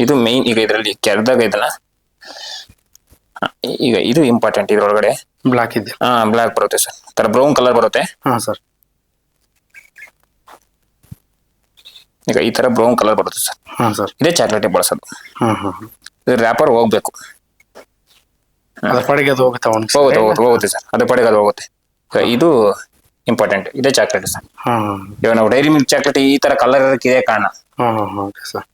ಇದು ಮೇನ್. ಈಗ ಇದರಲ್ಲಿ ಕೆರೆದಾಗ ಇದಲ್ಲ, ಈಗ ಇದು ಇಂಪಾರ್ಟೆಂಟ್. ಇದ್ರೊಳಗಡೆ ಬ್ಲಾಕ್ ಇದೆ. ಬ್ಲಾಕ್ ಬರುತ್ತೆ ಸರ್. ತರ ಬ್ರೌನ್ ಕಲರ್ ಬರುತ್ತೆ. ಹಾ ಸರ್. ಈಗ ಈ ತರ ಬ್ರೌನ್ ಕಲರ್ ಬರುತ್ತೆ ಸರ್. ಹಾ ಸರ್. ಇದೇ ಚಾಕ್ಲೇಟ್ ಬಳಸೋದು. ಇದು ರ್ಯಾಪರ್ ಹೋಗ್ಬೇಕು. ಅದ್ರ ಪಡೆಗೆ ಅದು ಹೋಗುತ್ತೆ ಸರ್. ಅದ್ರ ಪಡೆಗೆ ಅದು ಹೋಗುತ್ತೆ. ಇದು ಇಂಪಾರ್ಟೆಂಟ್. ಇದೇ ಚಾಕ್ಲೇಟ್ ಸರ್. ಹಾ. ಇವಾಗ ನಾವು ಡೈರಿ ಮಿಲ್ಕ್ ಚಾಕ್ಲೇಟ್ ಈ ತರ ಕಲರ್ ಇರೋದಕ್ಕೆ ಇದೇ ಕಾರಣ. ಹಾ ಓಕೆ ಸರ್.